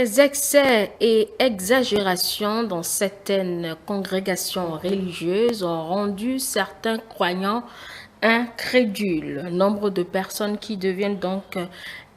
Les excès et exagérations dans certaines congrégations religieuses ont rendu certains croyants incrédules. Nombre de personnes qui deviennent donc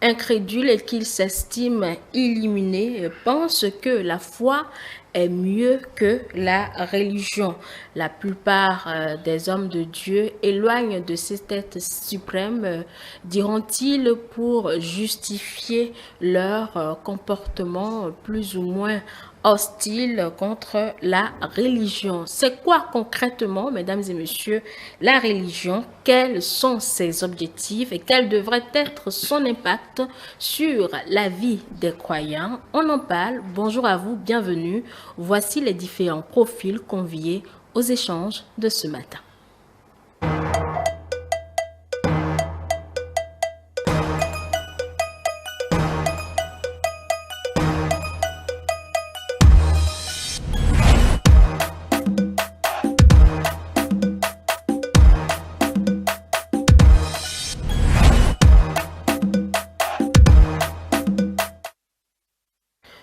incrédules et qui s'estiment illuminés pensent que la foi est mieux que la religion. La plupart des hommes de Dieu éloignent de cet être suprême, diront-ils, pour justifier leur comportement plus ou moins hostile contre la religion. C'est quoi concrètement, mesdames et messieurs, la religion? Quels sont ses objectifs et quel devrait être son impact sur la vie des croyants? On en parle. Bonjour à vous, bienvenue. Voici les différents profils conviés aux échanges de ce matin.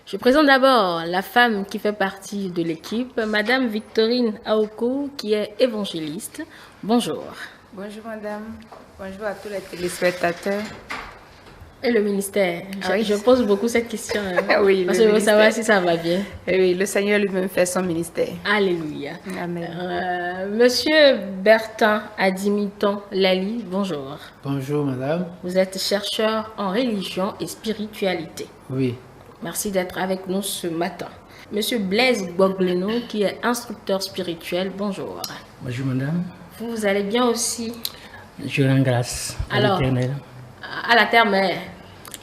Je présente d'abord la femme qui fait partie de l'équipe, Madame Victorine Aoko, qui est évangéliste. Bonjour. Bonjour madame, bonjour à tous les téléspectateurs. Et le ministère? Oui. Je pose beaucoup cette question. Oui, parce que je veux savoir si ça va bien. Oui, le Seigneur lui-même fait son ministère. Alléluia. Amen. Monsieur Bertin Adimiton Lali, bonjour. Bonjour madame. Vous êtes chercheur en religion et spiritualité. Oui. Merci d'être avec nous ce matin. Monsieur Blaise Gbogleno, qui est instructeur spirituel, bonjour. Bonjour madame. Vous allez bien aussi? Je rends grâce à l'Éternel. À la terre-mère.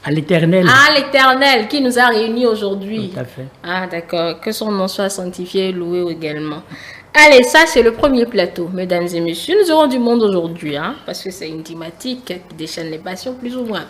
À l'Éternel. À l'Éternel qui nous a réunis aujourd'hui. Tout à fait. Ah d'accord, que son nom soit sanctifié et loué également. Allez, ça c'est le premier plateau, mesdames et messieurs. Nous aurons du monde aujourd'hui, parce que c'est une thématique qui déchaîne les passions plus ou moins.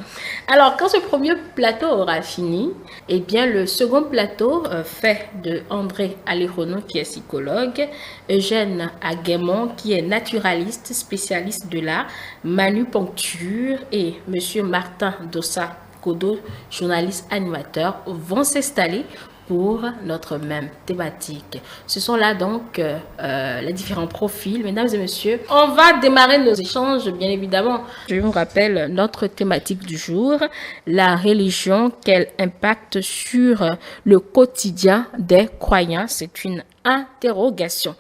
Alors, quand ce premier plateau aura fini, eh bien le second plateau fait de André Alejono, qui est psychologue, Eugène Aguemon, qui est naturaliste, spécialiste de la manupuncture, et monsieur Martin Dossa Kodo, journaliste animateur, vont s'installer pour notre même thématique. Ce sont là donc les différents profils. Mesdames et messieurs, on va démarrer nos échanges, bien évidemment. Je vous rappelle notre thématique du jour, la religion, quel impact sur le quotidien des croyants? C'est une interrogation.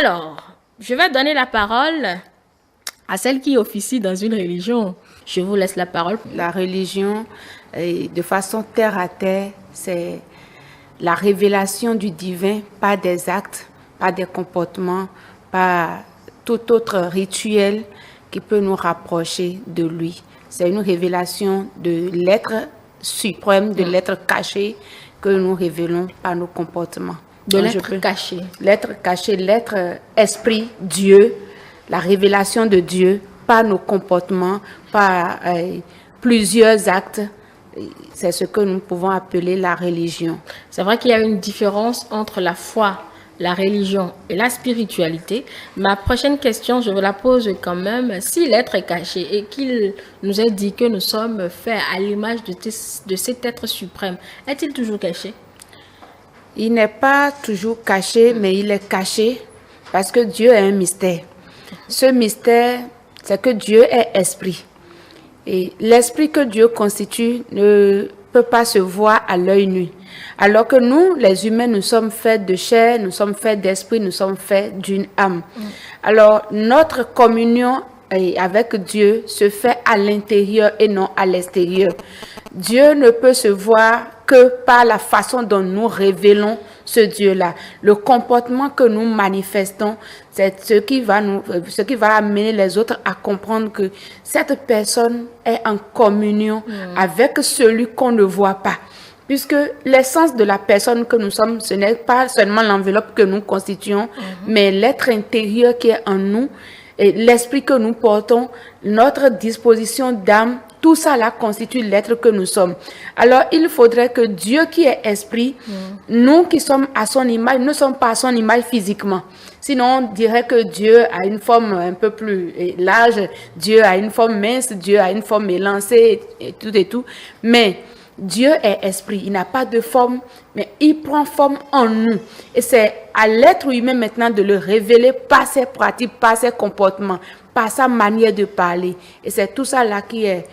Alors, je vais donner la parole à celle qui officie dans une religion. Je vous laisse la parole. La religion, de façon terre à terre, c'est la révélation du divin, pas des actes, pas des comportements, pas tout autre rituel qui peut nous rapprocher de lui. C'est une révélation de l'être suprême, de l'être caché que nous révélons par nos comportements. De l'être caché. L'être caché, l'être esprit, Dieu, la révélation de Dieu par nos comportements, par plusieurs actes. C'est ce que nous pouvons appeler la religion. C'est vrai qu'il y a une différence entre la foi, la religion et la spiritualité. Ma prochaine question, je vous la pose quand même. Si l'être est caché et qu'il nous est dit que nous sommes faits à l'image de cet être suprême, est-il toujours caché? Il n'est pas toujours caché, mais il est caché parce que Dieu est un mystère. Ce mystère, c'est que Dieu est esprit. Et l'esprit que Dieu constitue ne peut pas se voir à l'œil nu. Alors que nous, les humains, nous sommes faits de chair, nous sommes faits d'esprit, nous sommes faits d'une âme. Alors, notre communion avec Dieu se fait à l'intérieur et non à l'extérieur. Dieu ne peut se voir que par la façon dont nous révélons ce Dieu-là. Le comportement que nous manifestons, c'est ce qui va amener les autres à comprendre que cette personne est en communion avec celui qu'on ne voit pas. Puisque l'essence de la personne que nous sommes, ce n'est pas seulement l'enveloppe que nous constituons, mais l'être intérieur qui est en nous, et l'esprit que nous portons, notre disposition d'âme, tout ça là constitue l'être que nous sommes. Alors, il faudrait que Dieu qui est esprit, nous qui sommes à son image, ne sommes pas à son image physiquement. Sinon, on dirait que Dieu a une forme un peu plus large, Dieu a une forme mince, Dieu a une forme élancée et tout. Mais Dieu est esprit, il n'a pas de forme, mais il prend forme en nous. Et c'est à l'être humain maintenant de le révéler par ses pratiques, par ses comportements, par sa manière de parler. Et c'est tout ça là qui est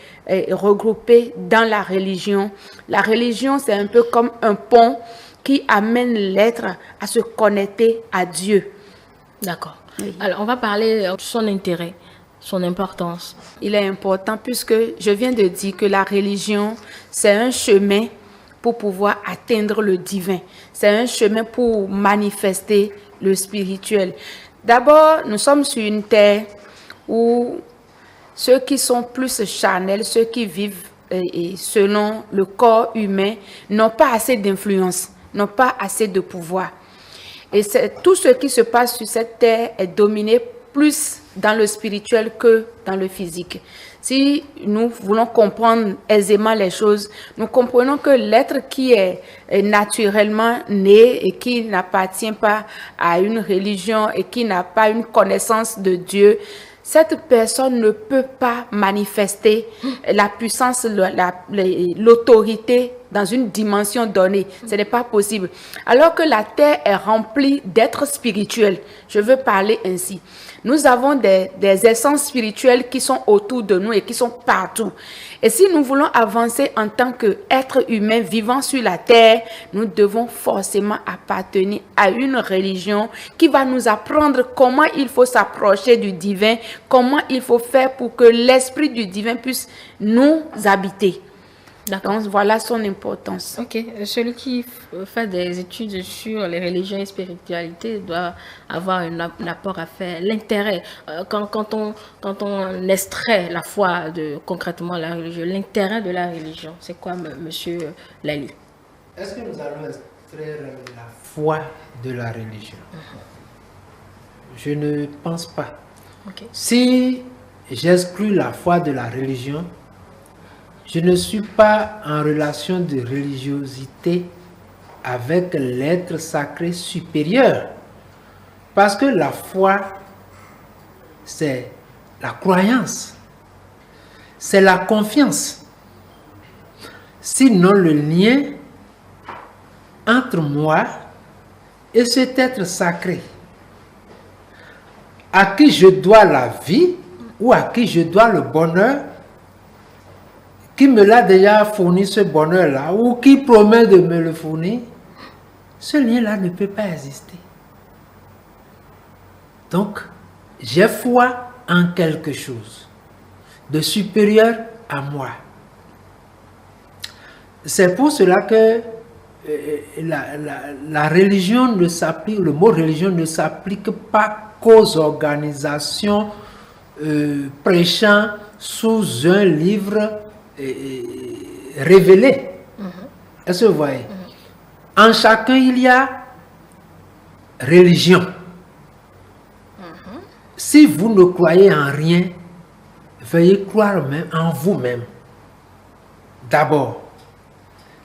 regroupé dans la religion. La religion, c'est un peu comme un pont qui amène l'être à se connecter à Dieu. D'accord. Oui. Alors, on va parler de son intérêt, son importance. Il est important puisque je viens de dire que la religion, c'est un chemin pour pouvoir atteindre le divin. C'est un chemin pour manifester le spirituel. D'abord, nous sommes sur une terre où ceux qui sont plus charnels, ceux qui vivent selon le corps humain, n'ont pas assez d'influence, n'ont pas assez de pouvoir. Et tout ce qui se passe sur cette terre est dominé plus dans le spirituel que dans le physique. Si nous voulons comprendre aisément les choses, nous comprenons que l'être qui est naturellement né et qui n'appartient pas à une religion et qui n'a pas une connaissance de Dieu, cette personne ne peut pas manifester la puissance, l'autorité dans une dimension donnée. Ce n'est pas possible. Alors que la terre est remplie d'êtres spirituels, je veux parler ainsi. Nous avons des essences spirituelles qui sont autour de nous et qui sont partout. Et si nous voulons avancer en tant qu'êtres humains vivant sur la terre, nous devons forcément appartenir à une religion qui va nous apprendre comment il faut s'approcher du divin, comment il faut faire pour que l'esprit du divin puisse nous habiter. Donc, voilà son importance. Ok. Celui qui fait des études sur les religions et spiritualité doit avoir un apport à faire. L'intérêt, quand on extrait la foi concrètement la religion, l'intérêt de la religion, c'est quoi, monsieur Lali? Est-ce que nous allons extraire la foi de la religion? Je ne pense pas. Okay. Si j'exclus la foi de la religion, je ne suis pas en relation de religiosité avec l'être sacré supérieur. Parce que la foi, c'est la croyance, c'est la confiance. Sinon, le lien entre moi et cet être sacré, à qui je dois la vie ou à qui je dois le bonheur, qui me l'a déjà fourni ce bonheur-là, ou qui promet de me le fournir, ce lien-là ne peut pas exister. Donc, j'ai foi en quelque chose de supérieur à moi. C'est pour cela que la religion ne s'applique, le mot religion ne s'applique pas qu'aux organisations prêchant sous un livre révélé. Est-ce que vous voyez? En chacun, il y a religion. Si vous ne croyez en rien, veuillez croire même en vous-même. D'abord,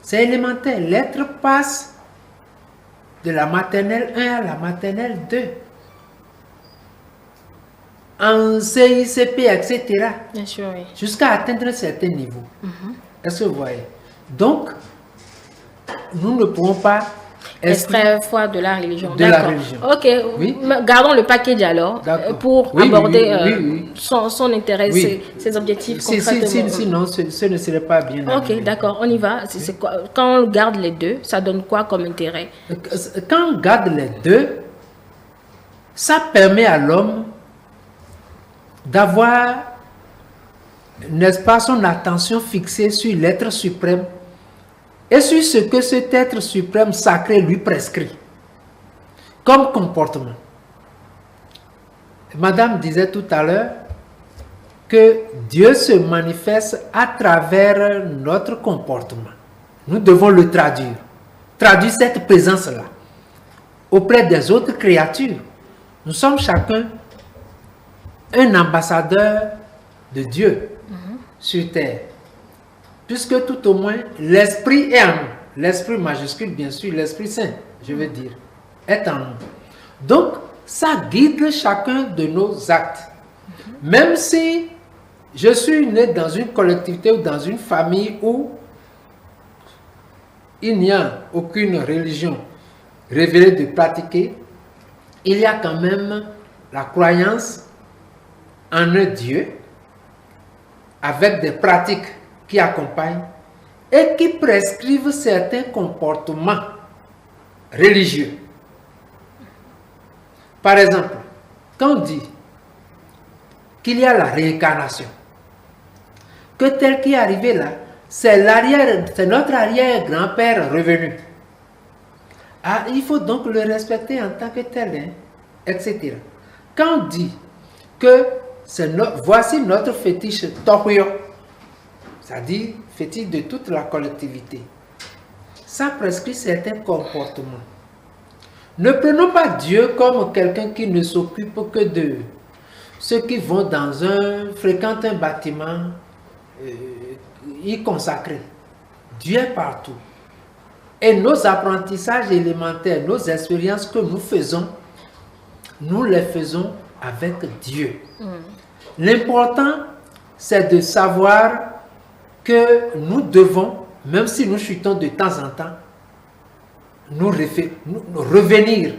c'est élémentaire. L'être passe de la maternelle 1 à la maternelle 2. En CICP, etc. Bien sûr, oui. Jusqu'à atteindre un certain niveau. Est-ce que vous voyez? Donc, nous ne pouvons pas extraire foi de la religion. De la religion. Ok, oui. Gardons le package alors pour aborder son intérêt, ses objectifs concrètement. Sinon, ce ne serait pas bien. Ok, d'accord, on y va. C'est quoi? Quand on garde les deux, ça donne quoi comme intérêt? Quand on garde les deux, ça permet à l'homme d'avoir, n'est-ce pas, son attention fixée sur l'être suprême et sur ce que cet être suprême sacré lui prescrit comme comportement. Madame disait tout à l'heure que Dieu se manifeste à travers notre comportement. Nous devons le traduire cette présence-là auprès des autres créatures. Nous sommes chacun un ambassadeur de Dieu sur terre, puisque tout au moins l'esprit est en nous, l'esprit majuscule bien sûr, l'Esprit Saint, je veux dire, est en nous. Donc ça guide chacun de nos actes. Même si je suis né dans une collectivité ou dans une famille où il n'y a aucune religion révélée de pratiquer, il y a quand même la croyance en un Dieu avec des pratiques qui accompagnent et qui prescrivent certains comportements religieux. Par exemple, quand on dit qu'il y a la réincarnation, que tel qui est arrivé là, c'est notre arrière-grand-père revenu. Ah, il faut donc le respecter en tant que tel, hein, etc. Quand on dit que voici notre fétiche Tohyo, c'est-à-dire fétiche de toute la collectivité, ça prescrit certains comportements. Ne prenons pas Dieu comme quelqu'un qui ne s'occupe que de ceux qui vont fréquentent un bâtiment y consacré. Dieu est partout. Et nos apprentissages élémentaires, nos expériences que nous faisons, nous les faisons avec Dieu. L'important, c'est de savoir que nous devons, même si nous chutons de temps en temps, nous revenir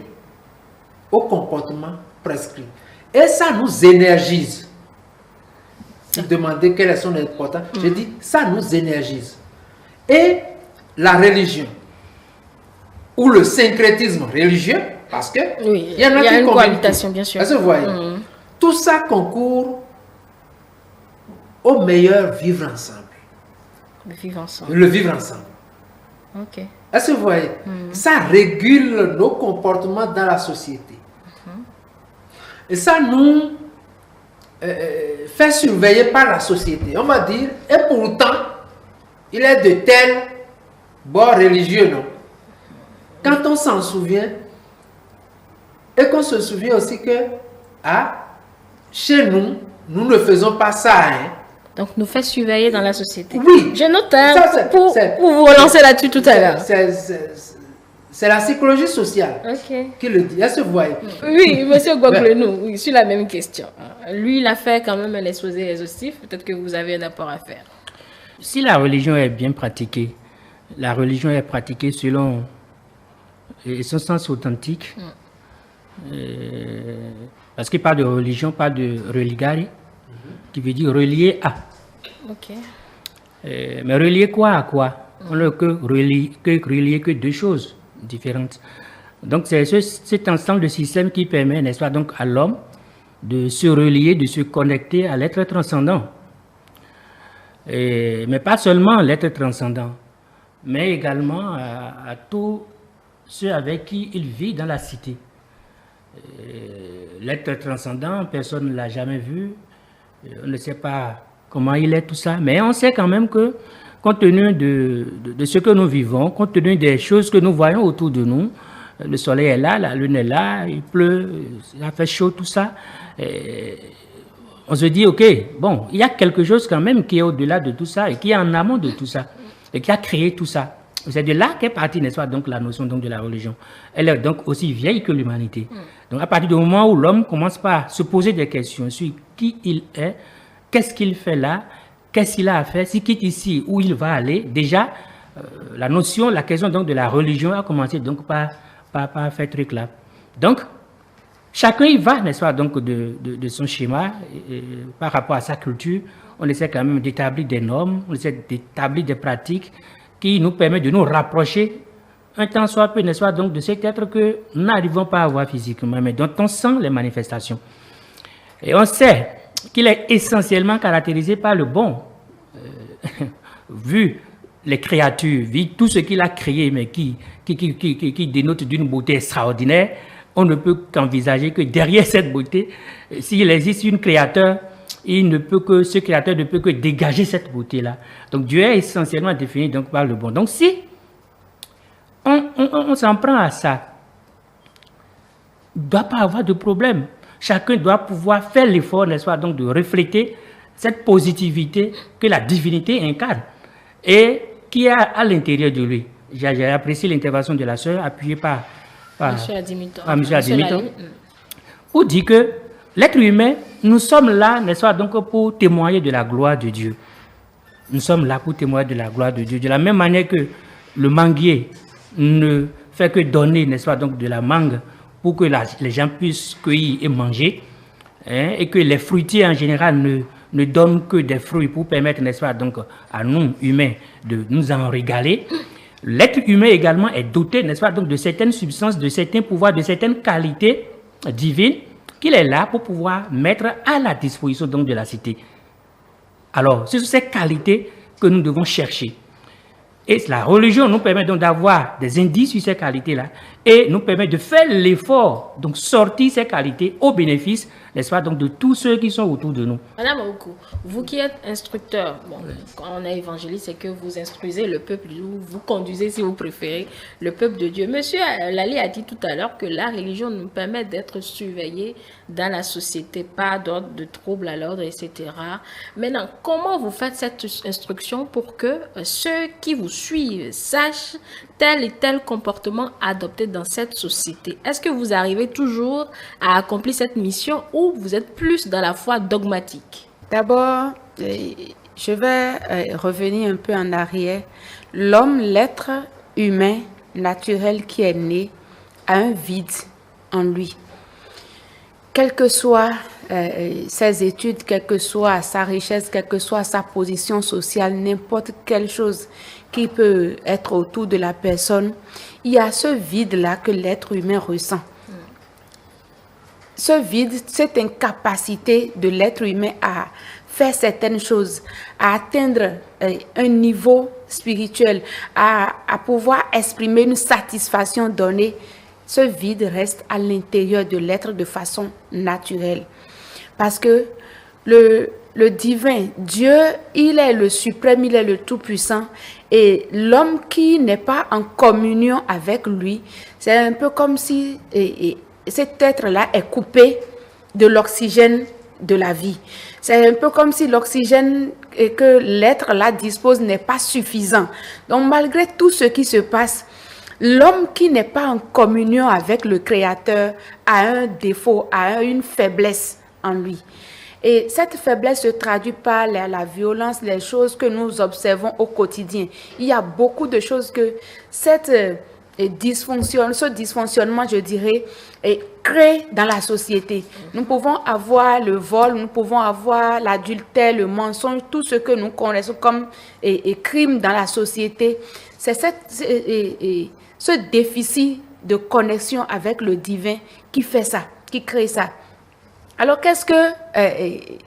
au comportement prescrit. Et ça nous énergise. Vous demandez quelles sont les importants. Je dis, ça nous énergise. Et la religion, ou le syncrétisme religieux, parce que oui, il y en a, une cohabitation, bien sûr. Vous voyez, tout ça concourt au meilleur vivre ensemble. Le vivre ensemble. Le vivre ensemble. Ok. Est-ce que vous voyez? Ça régule nos comportements dans la société. Et ça nous fait surveiller par la société. On va dire, et pourtant, il est de tel bord religieux, non? Quand on s'en souvient, et qu'on se souvient aussi que, chez nous, nous ne faisons pas ça, hein? Donc, nous fait surveiller dans la société. Oui. Je note pour vous relancer là-dessus tout à l'heure. C'est la psychologie sociale qui le dit. Est-ce que vous voyez? Oui, monsieur Gwaglenou, oui, sur la même question. Lui, il a fait quand même un exposé exhaustif. Peut-être que vous avez un apport à faire. Si la religion est bien pratiquée, la religion est pratiquée selon son sens authentique, parce qu'il parle de religion, parle de religare, qui veut dire relier à. Ok. Mais relier quoi à quoi? On ne peut relier que deux choses différentes. Donc c'est cet ensemble de systèmes qui permet, n'est-ce pas, donc à l'homme de se relier, de se connecter à l'être transcendant. Mais pas seulement l'être transcendant, mais également à tous ceux avec qui il vit dans la cité. L'être transcendant, personne ne l'a jamais vu, on ne sait pas comment il est, tout ça, mais on sait quand même que, compte tenu de ce que nous vivons, compte tenu des choses que nous voyons autour de nous, le soleil est là, la lune est là, il pleut, il fait chaud, tout ça, on se dit, ok, bon, il y a quelque chose quand même qui est au-delà de tout ça et qui est en amont de tout ça et qui a créé tout ça. C'est de là qu'est partie, n'est-ce pas, donc la notion donc, de la religion. Elle est donc aussi vieille que l'humanité. Donc à partir du moment où l'homme commence par se poser des questions sur qui il est, qu'est-ce qu'il fait là, qu'est-ce qu'il a à faire, s'il quitte ici, où il va aller, déjà, la question donc de la religion a commencé donc par faire truc là. Donc, chacun y va, n'est-ce pas, donc de son schéma, par rapport à sa culture, on essaie quand même d'établir des normes, on essaie d'établir des pratiques qui nous permettent de nous rapprocher un temps soit peu, n'est-ce pas, donc de cet être que nous n'arrivons pas à voir physiquement, mais dont on sent les manifestations. Et on sait qu'il est essentiellement caractérisé par le bon, vu les créatures, vu tout ce qu'il a créé, mais qui dénote d'une beauté extraordinaire, on ne peut qu'envisager que derrière cette beauté, s'il existe un créateur, ce créateur ne peut que dégager cette beauté-là. Donc Dieu est essentiellement défini donc, par le bon. Donc si on s'en prend à ça, il ne doit pas avoir de problème. Chacun doit pouvoir faire l'effort, n'est-ce pas, donc de refléter cette positivité que la divinité incarne et qui est à l'intérieur de lui. J'ai apprécié l'intervention de la sœur appuyée par M. Adimiton, pour dire que l'être humain, nous sommes là, n'est-ce pas, donc pour témoigner de la gloire de Dieu. Nous sommes là pour témoigner de la gloire de Dieu. De la même manière que le manguier ne fait que donner, n'est-ce pas, donc de la mangue pour que les gens puissent cueillir et manger, hein, et que les fruitiers en général ne donnent que des fruits pour permettre, n'est-ce pas, donc à nous, humains, de nous en régaler. L'être humain également est doté, n'est-ce pas, donc de certaines substances, de certains pouvoirs, de certaines qualités divines qu'il est là pour pouvoir mettre à la disposition donc de la cité. Alors, ce sont ces qualités que nous devons chercher. Et la religion nous permet donc d'avoir des indices sur ces qualités-là et nous permet de faire l'effort, donc sortir ces qualités au bénéfice, n'est-ce pas, donc de tous ceux qui sont autour de nous. Madame Aoukou, vous qui êtes instructeur, bon, quand on est évangéliste, c'est que vous instruisez le peuple, vous conduisez, si vous préférez, le peuple de Dieu. Monsieur Lali a dit tout à l'heure que la religion nous permet d'être surveillés dans la société, pas d'ordre de troubles à l'ordre, etc. Maintenant, comment vous faites cette instruction pour que ceux qui vous suivent sachent tel et tel comportement adopté dans cette société? Est-ce que vous arrivez toujours à accomplir cette mission ou vous êtes plus dans la foi dogmatique? D'abord, je vais revenir un peu en arrière. L'homme, l'être humain naturel qui est né, a un vide en lui. Quelles que soient ses études, quelle que soit sa richesse, quelle que soit sa position sociale, n'importe quelle chose qui peut être autour de la personne, il y a ce vide-là que l'être humain ressent. Ce vide, cette incapacité de l'être humain à faire certaines choses, à atteindre un niveau spirituel, à pouvoir exprimer une satisfaction donnée, ce vide reste à l'intérieur de l'être de façon naturelle. Parce que le divin, Dieu, il est le suprême, il est le tout-puissant. Et l'homme qui n'est pas en communion avec lui, c'est un peu comme si cet être-là est coupé de l'oxygène de la vie. C'est un peu comme si l'oxygène que l'être-là dispose n'est pas suffisant. Donc malgré tout ce qui se passe, l'homme qui n'est pas en communion avec le Créateur a un défaut, a une faiblesse en lui. Et cette faiblesse se traduit par la violence, les choses que nous observons au quotidien. Il y a beaucoup de choses que ce dysfonctionnement, je dirais, est créé dans la société. Nous pouvons avoir le vol, nous pouvons avoir l'adultère, le mensonge, tout ce que nous connaissons comme crime dans la société. C'est ce déficit de connexion avec le divin qui fait ça, qui crée ça. Alors, qu'est-ce que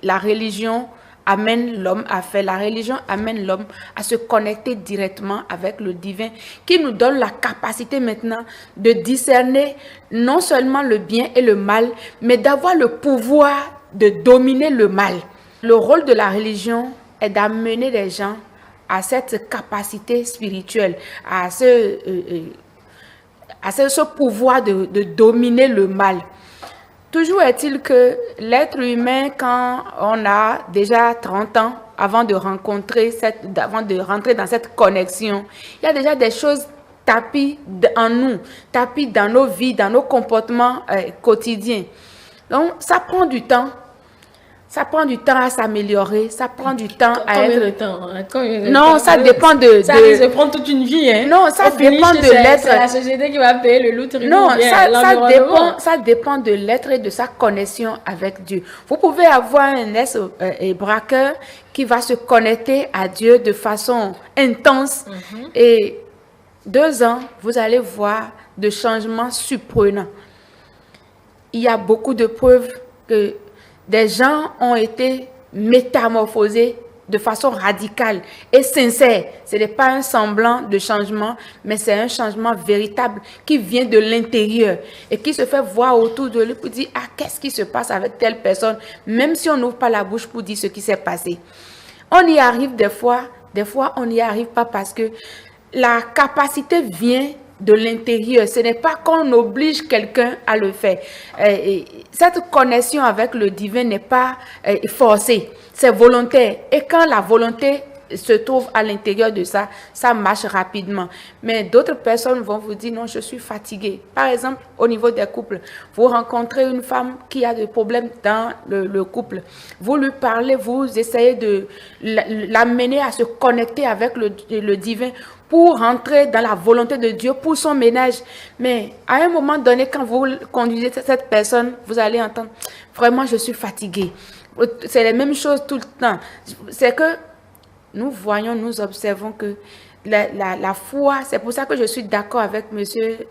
la religion amène l'homme à faire? La religion amène l'homme à se connecter directement avec le divin, qui nous donne la capacité maintenant de discerner non seulement le bien et le mal, mais d'avoir le pouvoir de dominer le mal. Le rôle de la religion est d'amener les gens à cette capacité spirituelle, à ce pouvoir de dominer le mal. Toujours est-il que l'être humain, quand on a déjà 30 ans, avant de rentrer dans cette connexion, il y a déjà des choses tapies en nous, tapies dans nos vies, dans nos comportements quotidiens. Donc, ça prend du temps. Ça prend du temps à s'améliorer, ça prend du temps à être... Combien de temps? Non, ça dépend de... Ça risque de prendre toute une vie, hein? Non, ça dépend de l'être. C'est la société qui va payer le loup. Non, ça dépend de l'être et de sa connexion avec Dieu. Vous pouvez avoir un braqueur qui va se connecter à Dieu de façon intense et 2 ans, vous allez voir de changements surprenants. Il y a beaucoup de preuves que des gens ont été métamorphosés de façon radicale et sincère. Ce n'est pas un semblant de changement, mais c'est un changement véritable qui vient de l'intérieur et qui se fait voir autour de lui pour dire « Ah, qu'est-ce qui se passe avec telle personne ?» Même si on n'ouvre pas la bouche pour dire ce qui s'est passé. On y arrive des fois on n'y arrive pas parce que la capacité vient de l'intérieur. Ce n'est pas qu'on oblige quelqu'un à le faire. Cette connexion avec le divin n'est pas forcée. C'est volontaire. Et quand la volonté se trouve à l'intérieur de ça, ça marche rapidement. Mais d'autres personnes vont vous dire non, je suis fatiguée. Par exemple, au niveau des couples, vous rencontrez une femme qui a des problèmes dans le couple. Vous lui parlez, vous essayez de l'amener à se connecter avec le divin pour rentrer dans la volonté de Dieu pour son ménage. Mais à un moment donné, quand vous conduisez cette personne, vous allez entendre, vraiment, je suis fatiguée. C'est la même chose tout le temps. C'est que nous voyons, nous observons que la foi, c'est pour ça que je suis d'accord avec M.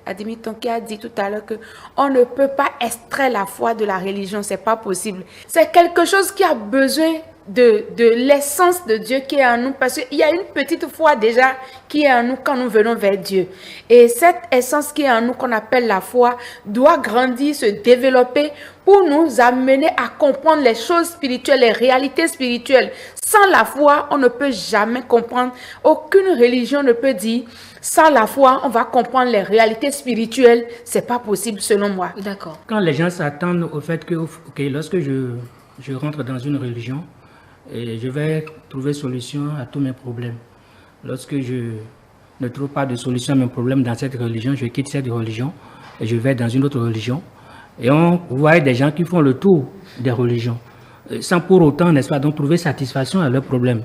Adimiton qui a dit tout à l'heure qu'on ne peut pas extraire la foi de la religion, c'est pas possible. C'est quelque chose qui a besoin de l'essence de Dieu qui est en nous, parce qu'il y a une petite foi déjà qui est en nous quand nous venons vers Dieu. Et cette essence qui est en nous, qu'on appelle la foi, doit grandir, se développer pour nous amener à comprendre les choses spirituelles, les réalités spirituelles. Sans la foi, on ne peut jamais comprendre. Aucune religion ne peut dire, sans la foi, on va comprendre les réalités spirituelles. C'est pas possible selon moi. D'accord. Quand les gens s'attendent au fait que lorsque je rentre dans une religion, et je vais trouver solution à tous mes problèmes. Lorsque je ne trouve pas de solution à mes problèmes dans cette religion, je quitte cette religion et je vais dans une autre religion. Et on voit des gens qui font le tour des religions, sans pour autant, n'est-ce pas, donc trouver satisfaction à leurs problèmes.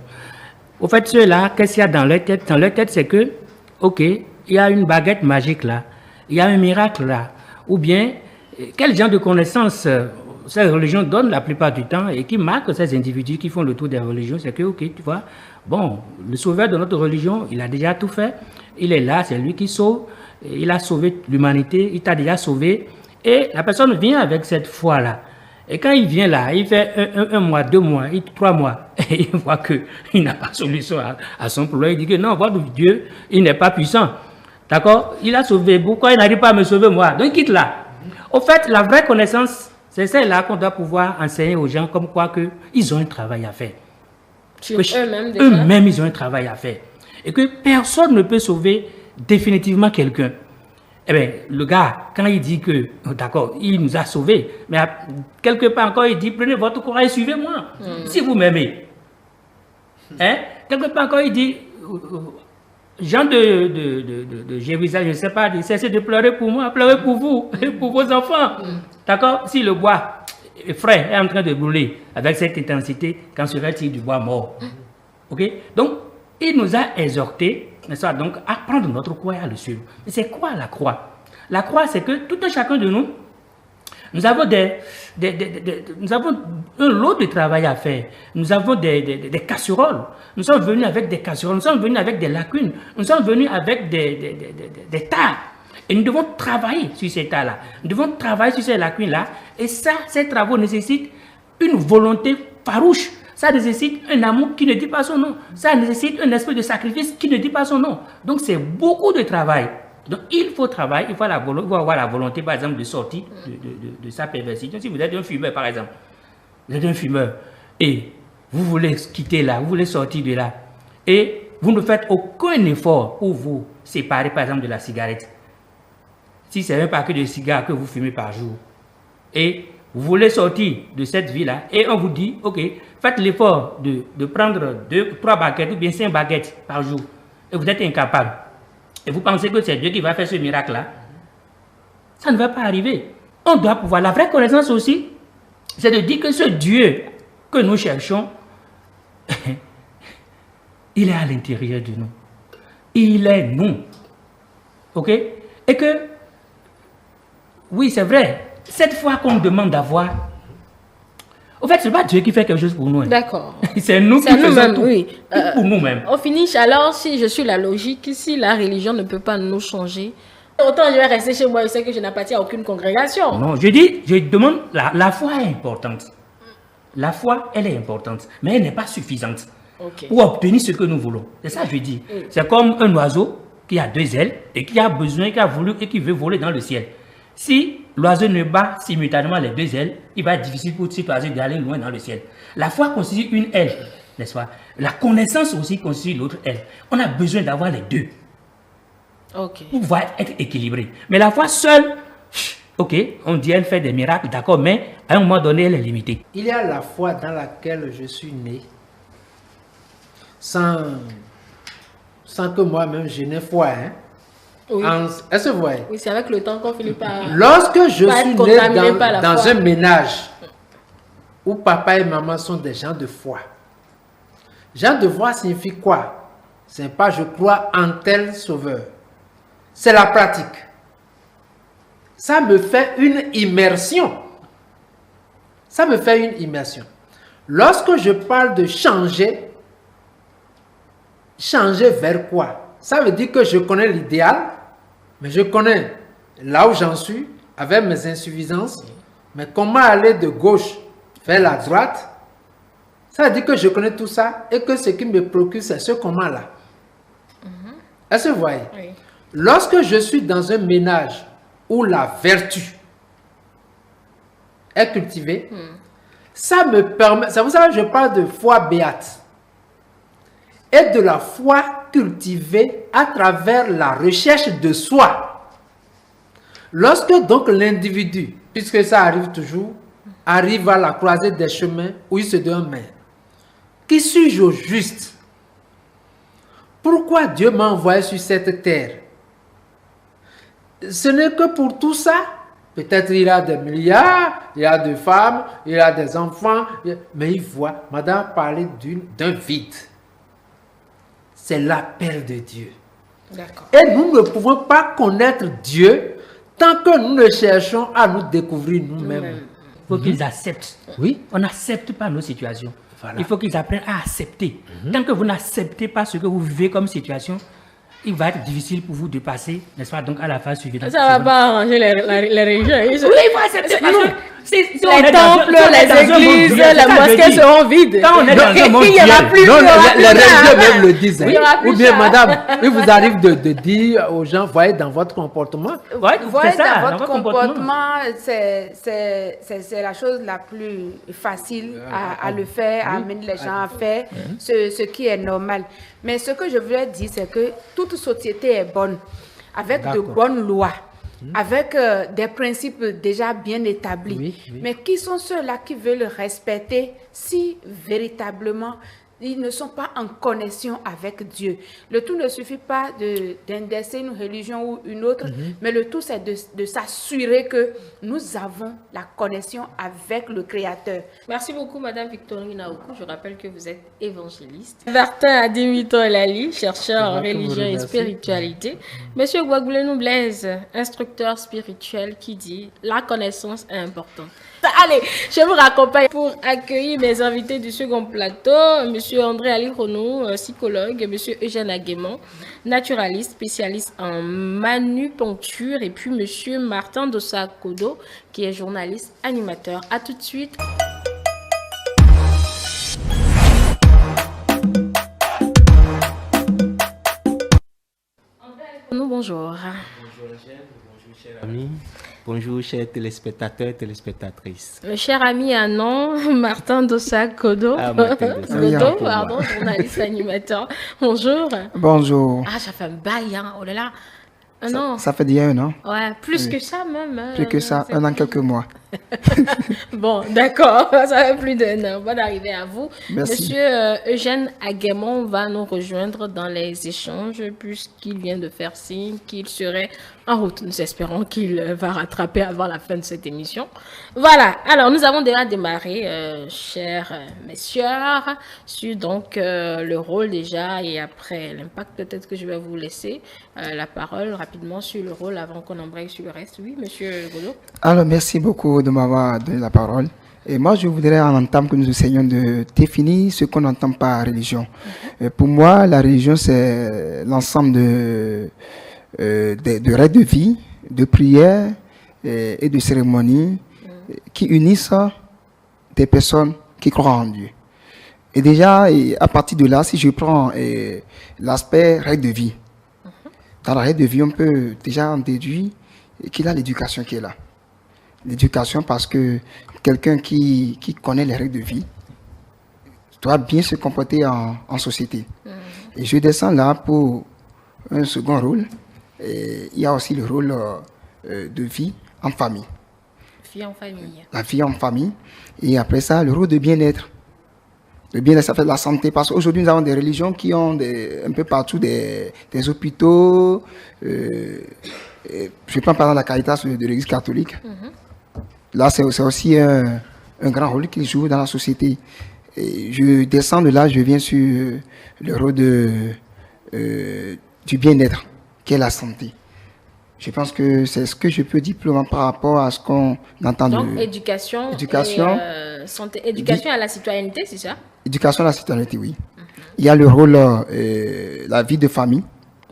Au fait, ceux-là, qu'est-ce qu'il y a dans leur tête? Dans leur tête, c'est que, ok, il y a une baguette magique là, il y a un miracle là, ou bien, quel genre de connaissances ces religions donnent la plupart du temps et qui marquent ces individus qui font le tour des religions, c'est que, ok, tu vois, bon, le sauveur de notre religion, il a déjà tout fait, il est là, c'est lui qui sauve, il a sauvé l'humanité, il t'a déjà sauvé, et la personne vient avec cette foi-là. Et quand il vient là, il fait un mois, 2 mois, 3 mois, et il voit qu'il n'a pas de solution à son problème, il dit que non, votre Dieu, il n'est pas puissant. D'accord? Il a sauvé, pourquoi il n'arrive pas à me sauver moi? Donc quitte là. Au fait, la vraie connaissance, c'est celle-là qu'on doit pouvoir enseigner aux gens comme quoi qu'ils ont un travail à faire. Sur eux-mêmes déjà. Eux-mêmes, ils ont un travail à faire. Et que personne ne peut sauver définitivement quelqu'un. Eh bien, le gars, quand il dit que, d'accord, il nous a sauvés, mais quelque part encore, il dit, prenez votre courage et suivez-moi, si vous m'aimez. Hein? Quelque part encore, il dit, Jean de Jérusalem, je ne sais pas, cessez de pleurer pour moi, pleurez pour vous et pour vos enfants. D'accord? Si le bois frais est en train de brûler avec cette intensité, qu'en serait-il du bois mort? Ok? Donc, il nous a exhortés, donc, à prendre notre croix et à le suivre. C'est quoi la croix? La croix, c'est que tout un chacun de nous, nous avons nous avons un lot de travail à faire. Nous avons des casseroles. Nous sommes venus avec des casseroles. Nous sommes venus avec des lacunes. Nous sommes venus avec des tas. Et nous devons travailler sur ces tas-là. Nous devons travailler sur ces lacunes-là. Et ça, ces travaux nécessitent une volonté farouche. Ça nécessite un amour qui ne dit pas son nom. Ça nécessite un esprit de sacrifice qui ne dit pas son nom. Donc, c'est beaucoup de travail. Donc, il faut travailler, il faut avoir la volonté, par exemple, de sortir de sa perversité. Si vous êtes un fumeur, par exemple, vous êtes un fumeur et vous voulez quitter là, vous voulez sortir de là, et vous ne faites aucun effort pour vous séparer, par exemple, de la cigarette. Si c'est un paquet de cigares que vous fumez par jour, et vous voulez sortir de cette vie-là, et on vous dit, ok, faites l'effort de prendre 2, 3 baguettes ou bien 5 baguettes par jour, et vous êtes incapable. Et vous pensez que c'est Dieu qui va faire ce miracle-là? Ça ne va pas arriver. On doit pouvoir. La vraie connaissance aussi, c'est de dire que ce Dieu que nous cherchons, il est à l'intérieur de nous. Il est nous. Ok? Et que, oui, c'est vrai, cette foi qu'on demande d'avoir, au fait, ce n'est pas Dieu qui fait quelque chose pour nous. Hein. D'accord. C'est nous qui faisons tout, oui. Tout pour nous-mêmes. Au finish, alors, si je suis la logique, si la religion ne peut pas nous changer, autant je vais rester chez moi et sais que je n'appartiens à aucune congrégation. Non, je demande, la foi est importante. La foi, elle est importante, mais elle n'est pas suffisante pour obtenir ce que nous voulons. C'est ça que je dis. C'est comme un oiseau qui a 2 ailes et qui a besoin, qui a voulu et qui veut voler dans le ciel. Si l'oiseau ne bat simultanément les 2 ailes, il va être difficile pour cet oiseau d'aller loin dans le ciel. La foi constitue une aile, n'est-ce pas? La connaissance aussi constitue l'autre aile. On a besoin d'avoir les deux pour pouvoir être équilibré. Mais la foi seule, ok, on dit elle fait des miracles, d'accord, mais à un moment donné, elle est limitée. Il y a la foi dans laquelle je suis né. sans que moi-même je n'ai foi. Hein. Oui. Est-ce que vous voyez? Oui, c'est avec le temps qu'on finit par... Lorsque je pas suis être né contaminé par la dans foi. un ménage où papa et maman sont des gens de foi. Gens de foi signifie quoi? C'est pas je crois en tel sauveur. C'est la pratique. Ça me fait une immersion. Ça me fait une immersion. Lorsque je parle de changer, changer vers quoi? Ça veut dire que je connais l'idéal, mais je connais là où j'en suis, avec mes insuffisances, mais comment aller de gauche vers la droite? Ça veut dire que je connais tout ça et que ce qui me préoccupe, c'est ce comment-là. Est-ce que vous voyez? Oui. Lorsque je suis dans un ménage où la vertu est cultivée, ça me permet, c'est pour ça que je parle de foi béate et de la foi cultivée à travers la recherche de soi. Lorsque donc l'individu, puisque ça arrive toujours, arrive à la croisée des chemins où il se demande, qui suis-je au juste? Pourquoi Dieu m'a envoyé sur cette terre? Ce n'est que pour tout ça. Peut-être il a des milliards, il a des femmes, il a des enfants, mais il voit, madame parler d'un vide. C'est l'appel de Dieu. D'accord. Et nous ne pouvons pas connaître Dieu tant que nous ne cherchons à nous découvrir nous-mêmes. Il faut qu'ils acceptent. Oui. On n'accepte pas nos situations. Voilà. Il faut qu'ils apprennent à accepter. Tant que vous n'acceptez pas ce que vous vivez comme situation, il va être difficile pour vous de passer, n'est-ce pas, donc à la phase suivante. Ça ne va pas arranger les religions. Oui, il faut accepter. Parce que Les temples, les églises, les mosquées seront vides. Quand on est dans un monde Il y aura duel, plus Non, de les religieux même le disent. Il y aura plus Ou bien, ça. madame, il vous arrive de dire aux gens, voyez dans votre comportement, Ouais, Vous voyez, c'est ça, dans votre comportement, c'est la chose la plus facile à le faire, à amener les gens à faire ce qui est normal. Mais ce que je voulais dire, c'est que toute société est bonne, avec de D'accord. bonnes lois, avec des principes déjà bien établis. Oui, oui. Mais qui sont ceux-là qui veulent respecter si véritablement ils ne sont pas en connexion avec Dieu? Le tout ne suffit pas d'indexer une religion ou une autre, mais le tout c'est de s'assurer que nous avons la connexion avec le Créateur. Merci beaucoup, Madame Victorine Naoku. Je rappelle que vous êtes évangéliste. Martin Adimito Lali, chercheur en C'est moi qui vous religion et remercie. spiritualité. Monsieur Guagulenou Blaise, instructeur spirituel, qui dit la connaissance est importante. Allez, je vous raccompagne pour accueillir mes invités du second plateau. Monsieur André Ali Rono, psychologue. Monsieur Eugène Aguemon, naturaliste, spécialiste en manupuncture. Et puis Monsieur Martin Dossa Kodo, qui est journaliste, animateur. À tout de suite. Nous, bonjour. Bonjour Eugène, bonjour chers amis, bonjour chers téléspectateurs et téléspectatrices. Le cher ami Anon, Martin Dossa Kodo. Ah, Martin Dossa. Oui, Kodo, pour moi. pardon, journaliste animateur. Bonjour. Bonjour. Ah, ça fait un bail, hein. Oh là là. Un an. Ça fait déjà un an. Ouais, plus que ça même. Plus que ça, c'est- un an, quelques mois. Bon, d'accord, ça fait plus d'un an. Bonne arrivée à vous. Merci. Monsieur Eugène Aguemon va nous rejoindre dans les échanges puisqu'il vient de faire signe qu'il serait en route. Nous espérons qu'il va rattraper avant la fin de cette émission. Voilà, alors nous avons déjà démarré, chers messieurs, sur donc le rôle déjà et après l'impact. Peut-être que je vais vous laisser la parole rapidement sur le rôle avant qu'on embraye sur le reste. Oui, monsieur Godot. Alors, merci beaucoup de m'avoir donné la parole. Et moi, je voudrais en entame que nous essayons de définir ce qu'on entend par religion. Pour moi, la religion, c'est l'ensemble de règles de vie, de prières et de cérémonies qui unissent des personnes qui croient en Dieu. Et déjà, à partir de là, si je prends l'aspect règle de vie, dans la règle de vie, on peut déjà en déduire qu'il y a l'éducation qui est là. L'éducation parce que quelqu'un qui connaît les règles de vie doit bien se comporter en société. Et je descends là pour un second rôle. Et il y a aussi le rôle de vie en famille. Fille en famille. La vie en famille. Et après ça, le rôle de bien-être. Le bien-être, ça fait de la santé. Parce qu'aujourd'hui, nous avons des religions qui ont un peu partout des hôpitaux. Je prends par exemple la Caritas de l'Église catholique. Là, c'est aussi un grand rôle qu'il joue dans la société. Et je descends de là, je viens sur le rôle du bien-être, qui est la santé. Je pense que c'est ce que je peux dire par rapport à ce qu'on entend. Donc, éducation et, santé, éducation à la citoyenneté, c'est ça? Éducation à la citoyenneté, oui. Il y a le rôle, la vie de famille.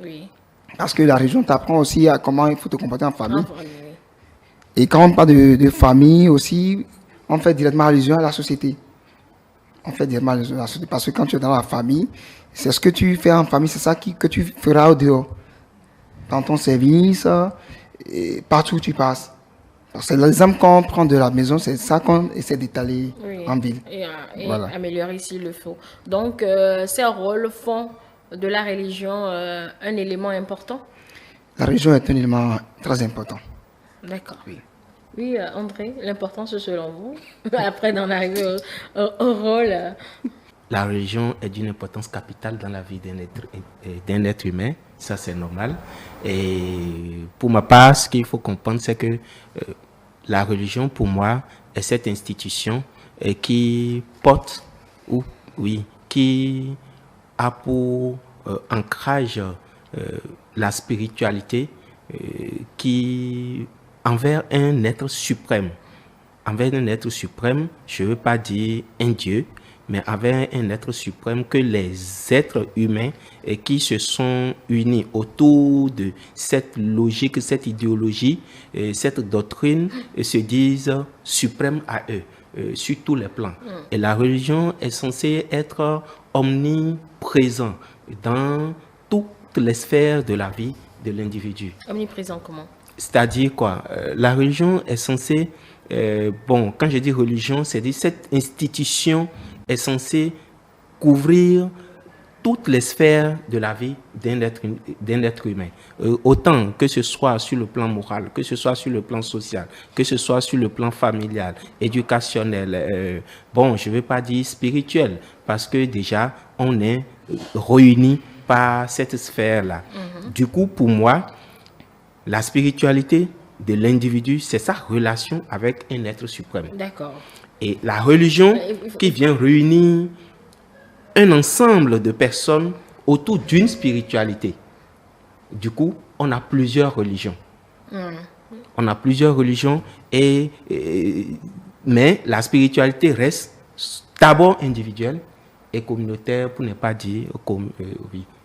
Oui. Parce que la religion t'apprend aussi à comment il faut te comporter en famille. Oui. Et quand on parle de famille aussi, on fait directement allusion à la société. On fait directement allusion à la société. Parce que quand tu es dans la famille, c'est ce que tu fais en famille, c'est ça que tu feras au dehors. Dans ton service, et partout où tu passes. C'est l'exemple qu'on prend de la maison, c'est ça qu'on essaie d'étaler en ville. Et voilà. Améliorer s'il le faut. Donc, ces rôles font de la religion un élément important? La religion est un élément très important. D'accord. Oui, André, l'importance selon vous, après d'en arriver au rôle. La religion est d'une importance capitale dans la vie d'un être humain, ça c'est normal. Et pour ma part, ce qu'il faut comprendre, c'est que la religion, pour moi, est cette institution qui porte, qui a pour ancrage la spiritualité qui envers un être suprême. Envers un être suprême, je ne veux pas dire un Dieu, mais avec un être suprême que les êtres humains qui se sont unis autour de cette logique, cette idéologie, cette doctrine, se disent suprêmes à eux, sur tous les plans. Et la religion est censée être omniprésente dans toutes les sphères de la vie de l'individu. Omniprésent comment? C'est-à-dire quoi? La religion est censée, quand je dis religion, c'est-à-dire cette institution est censée couvrir toutes les sphères de la vie d'un être humain. Autant que ce soit sur le plan moral, que ce soit sur le plan social, que ce soit sur le plan familial, éducationnel, je ne vais pas dire spirituel, parce que déjà, on est réunis par cette sphère-là. Du coup, pour moi, la spiritualité de l'individu, c'est sa relation avec un être suprême. D'accord. Et la religion qui vient réunir un ensemble de personnes autour d'une spiritualité. Du coup, on a plusieurs religions. On a plusieurs religions, mais la spiritualité reste d'abord individuelle et communautaire, pour ne pas dire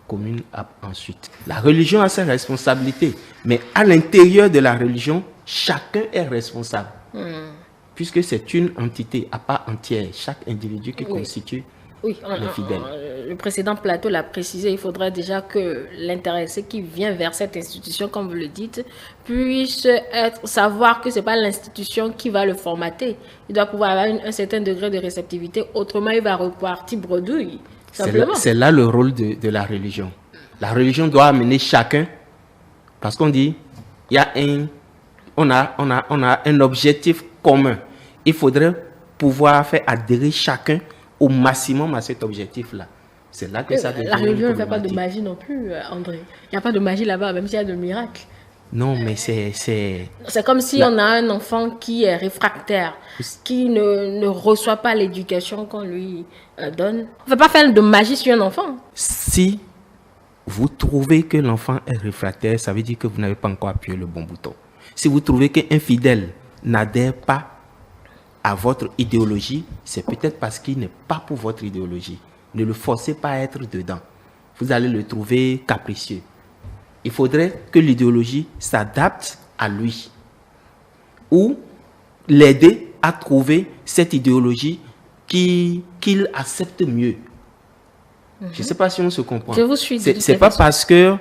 commune ensuite. La religion a ses responsabilités, mais à l'intérieur de la religion, chacun est responsable. Puisque c'est une entité à part entière, chaque individu qui constitue le fidèle. Le précédent plateau l'a précisé, il faudrait déjà que l'intéressé qui vient vers cette institution, comme vous le dites, puisse savoir que ce n'est pas l'institution qui va le formater. Il doit pouvoir avoir un certain degré de réceptivité, autrement il va repartir bredouille. C'est là le rôle de la religion. La religion doit amener chacun, parce qu'on dit, on a un objectif commun. Il faudrait pouvoir faire adhérer chacun au maximum à cet objectif-là. C'est là que ça devient. La religion ne fait pas de magie non plus, André. Il n'y a pas de magie là-bas, même s'il y a de miracles. Non, mais c'est comme si on a un enfant qui est réfractaire, qui ne reçoit pas l'éducation qu'on lui donne. On ne peut pas faire de magie sur un enfant. Si vous trouvez que l'enfant est réfractaire, ça veut dire que vous n'avez pas encore appuyé le bon bouton. Si vous trouvez qu'un fidèle n'adhère pas à votre idéologie, c'est peut-être parce qu'il n'est pas pour votre idéologie. Ne le forcez pas à être dedans. Vous allez le trouver capricieux. Il faudrait que l'idéologie s'adapte à lui ou l'aider à trouver cette idéologie qu'il accepte mieux. Je ne sais pas si on se comprend. Je vous suis. C'est pas parce que,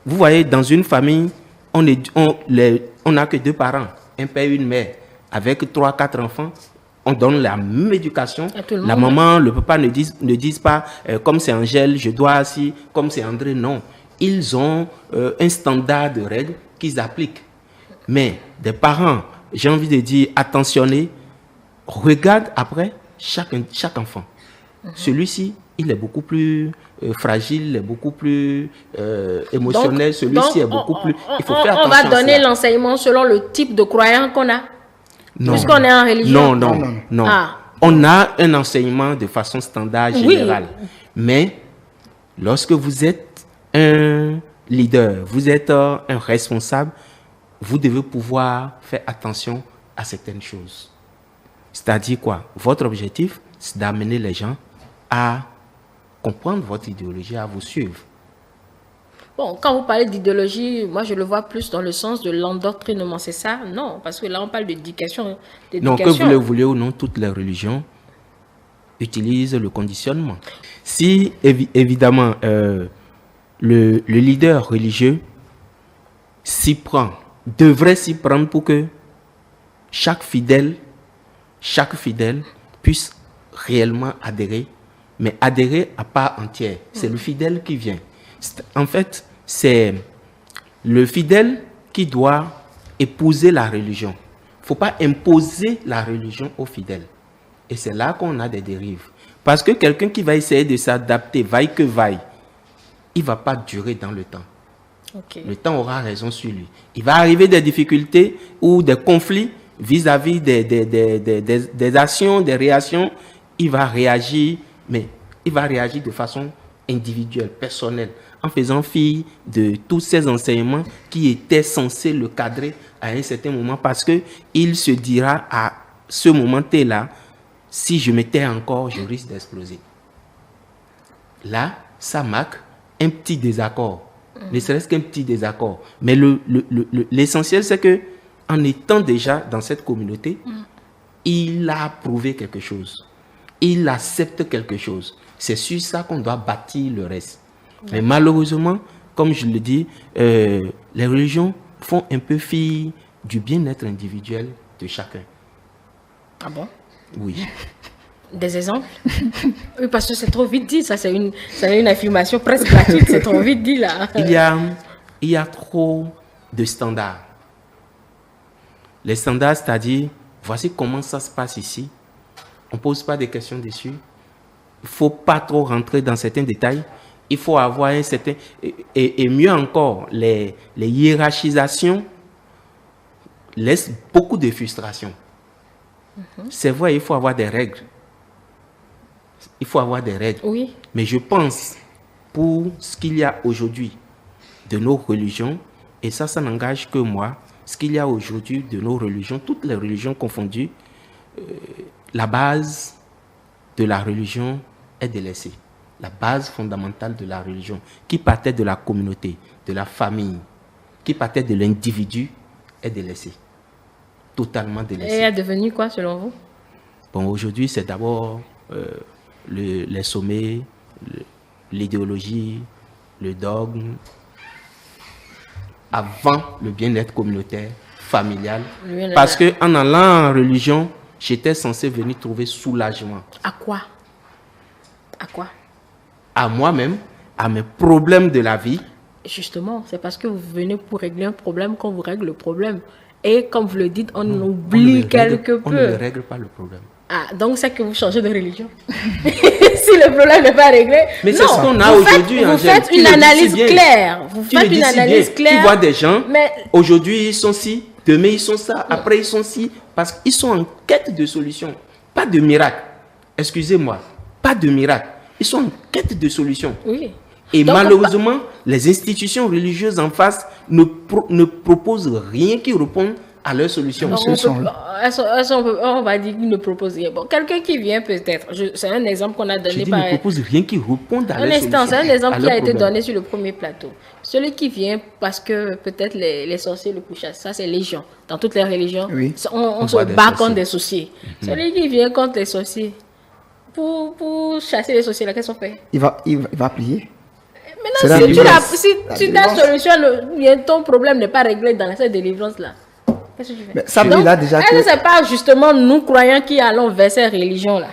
vous voyez, dans une famille, on n'a que 2 parents, un père et une mère, avec 3-4 enfants. On donne la même éducation. La maman, le papa ne disent pas, comme c'est Angèle, je dois assis, comme c'est André, non. Ils ont un standard de règles qu'ils appliquent. Mais des parents, j'ai envie de dire, attentionnés, regardent après chaque enfant. celui-ci, il est beaucoup plus fragile, il est beaucoup plus émotionnel, celui-ci est beaucoup plus... Il faut faire on attention va donner à cela. l'enseignement selon le type de croyant qu'on a. Non. Puisqu'on est en religion. Non. Ah. On a un enseignement de façon standard, Oui. générale. Mais lorsque vous êtes un leader, vous êtes un responsable, vous devez pouvoir faire attention à certaines choses. C'est-à-dire quoi? Votre objectif, c'est d'amener les gens à comprendre votre idéologie, à vous suivre. Bon, quand vous parlez d'idéologie, moi je le vois plus dans le sens de l'endoctrinement, c'est ça? Non, parce que là on parle d'éducation. Donc, que vous le voulez ou non, toutes les religions utilisent le conditionnement. Si, évidemment, le leader religieux devrait s'y prendre pour que chaque fidèle puisse réellement adhérer, mais adhérer à part entière. C'est le fidèle qui vient. En fait, c'est le fidèle qui doit épouser la religion. Il ne faut pas imposer la religion aux fidèles. Et c'est là qu'on a des dérives. Parce que quelqu'un qui va essayer de s'adapter, vaille que vaille, il ne va pas durer dans le temps. Okay. Le temps aura raison sur lui. Il va arriver des difficultés ou des conflits vis-à-vis des actions, des réactions. Il va réagir, mais il va réagir de façon individuelle, personnelle, en faisant fi de tous ces enseignements qui étaient censés le cadrer à un certain moment, parce qu'il se dira à ce moment là, si je m'étais encore, je risque d'exploser. Là, ça marque un petit désaccord, ne serait-ce qu'un petit désaccord. Mais l'essentiel, c'est que en étant déjà dans cette communauté, il a prouvé quelque chose. Il accepte quelque chose. C'est sur ça qu'on doit bâtir le reste. Mais malheureusement, comme je le dis, les religions font un peu fi du bien-être individuel de chacun. Ah bon? Oui. Des exemples? Oui, parce que c'est trop vite dit, ça c'est une affirmation presque gratuite, c'est trop vite dit là. Il y a trop de standards. Les standards, c'est-à-dire, voici comment ça se passe ici. On ne pose pas de questions dessus. Il ne faut pas trop rentrer dans certains détails. Il faut avoir un certain... Et mieux encore, les hiérarchisations laissent beaucoup de frustration. C'est vrai, il faut avoir des règles. Il faut avoir des règles. Oui. Mais je pense, pour ce qu'il y a aujourd'hui de nos religions, et ça n'engage que moi, ce qu'il y a aujourd'hui de nos religions, toutes les religions confondues, la base de la religion est délaissée. La base fondamentale de la religion, qui partait de la communauté, de la famille, qui partait de l'individu, est délaissée. Totalement délaissée. Et elle est devenue quoi selon vous? Bon, aujourd'hui, c'est d'abord les sommets, l'idéologie, le dogme, avant le bien-être communautaire, familial. Parce qu'en allant en religion, j'étais censé venir trouver soulagement. À quoi? À quoi? À moi-même, à mes problèmes de la vie. Justement, c'est parce que vous venez pour régler un problème qu'on vous règle le problème. Et comme vous le dites, on oublie quelque peu. On ne règle pas le problème. Ah, donc c'est que vous changez de religion. Si le problème n'est pas réglé. Mais c'est ce qu'on a aujourd'hui. Vous faites une analyse claire. Vous faites une analyse claire. Tu vois des gens, aujourd'hui ils sont ci, demain ils sont ça, après ils sont ci, parce qu'ils sont en quête de solution. Pas de miracle. Excusez-moi, pas de miracle. Ils sont en quête de solution. Oui. Et donc, malheureusement, les institutions religieuses en face ne proposent rien qui réponde à leurs solutions. On va dire qu'ils ne proposent rien. Bon, quelqu'un qui vient peut-être, c'est un exemple qu'on a donné par... Ils ne proposent rien qui réponde à leurs solutions. C'est un exemple qui a été donné sur le premier plateau. Celui qui vient parce que peut-être les sorciers le pourchassent, ça c'est légion. Dans toutes les religions, oui. on se bat contre des sorciers. Celui qui vient contre les sorciers, pour chasser les sorciers, qu'est-ce qu'on fait? Il va prier. Maintenant, si ta solution, ton problème n'est pas réglé dans cette délivrance-là, qu'est-ce que tu fais? Mais ça veut dire déjà que... c'est pas justement nous, croyants, qui allons vers ces religions-là,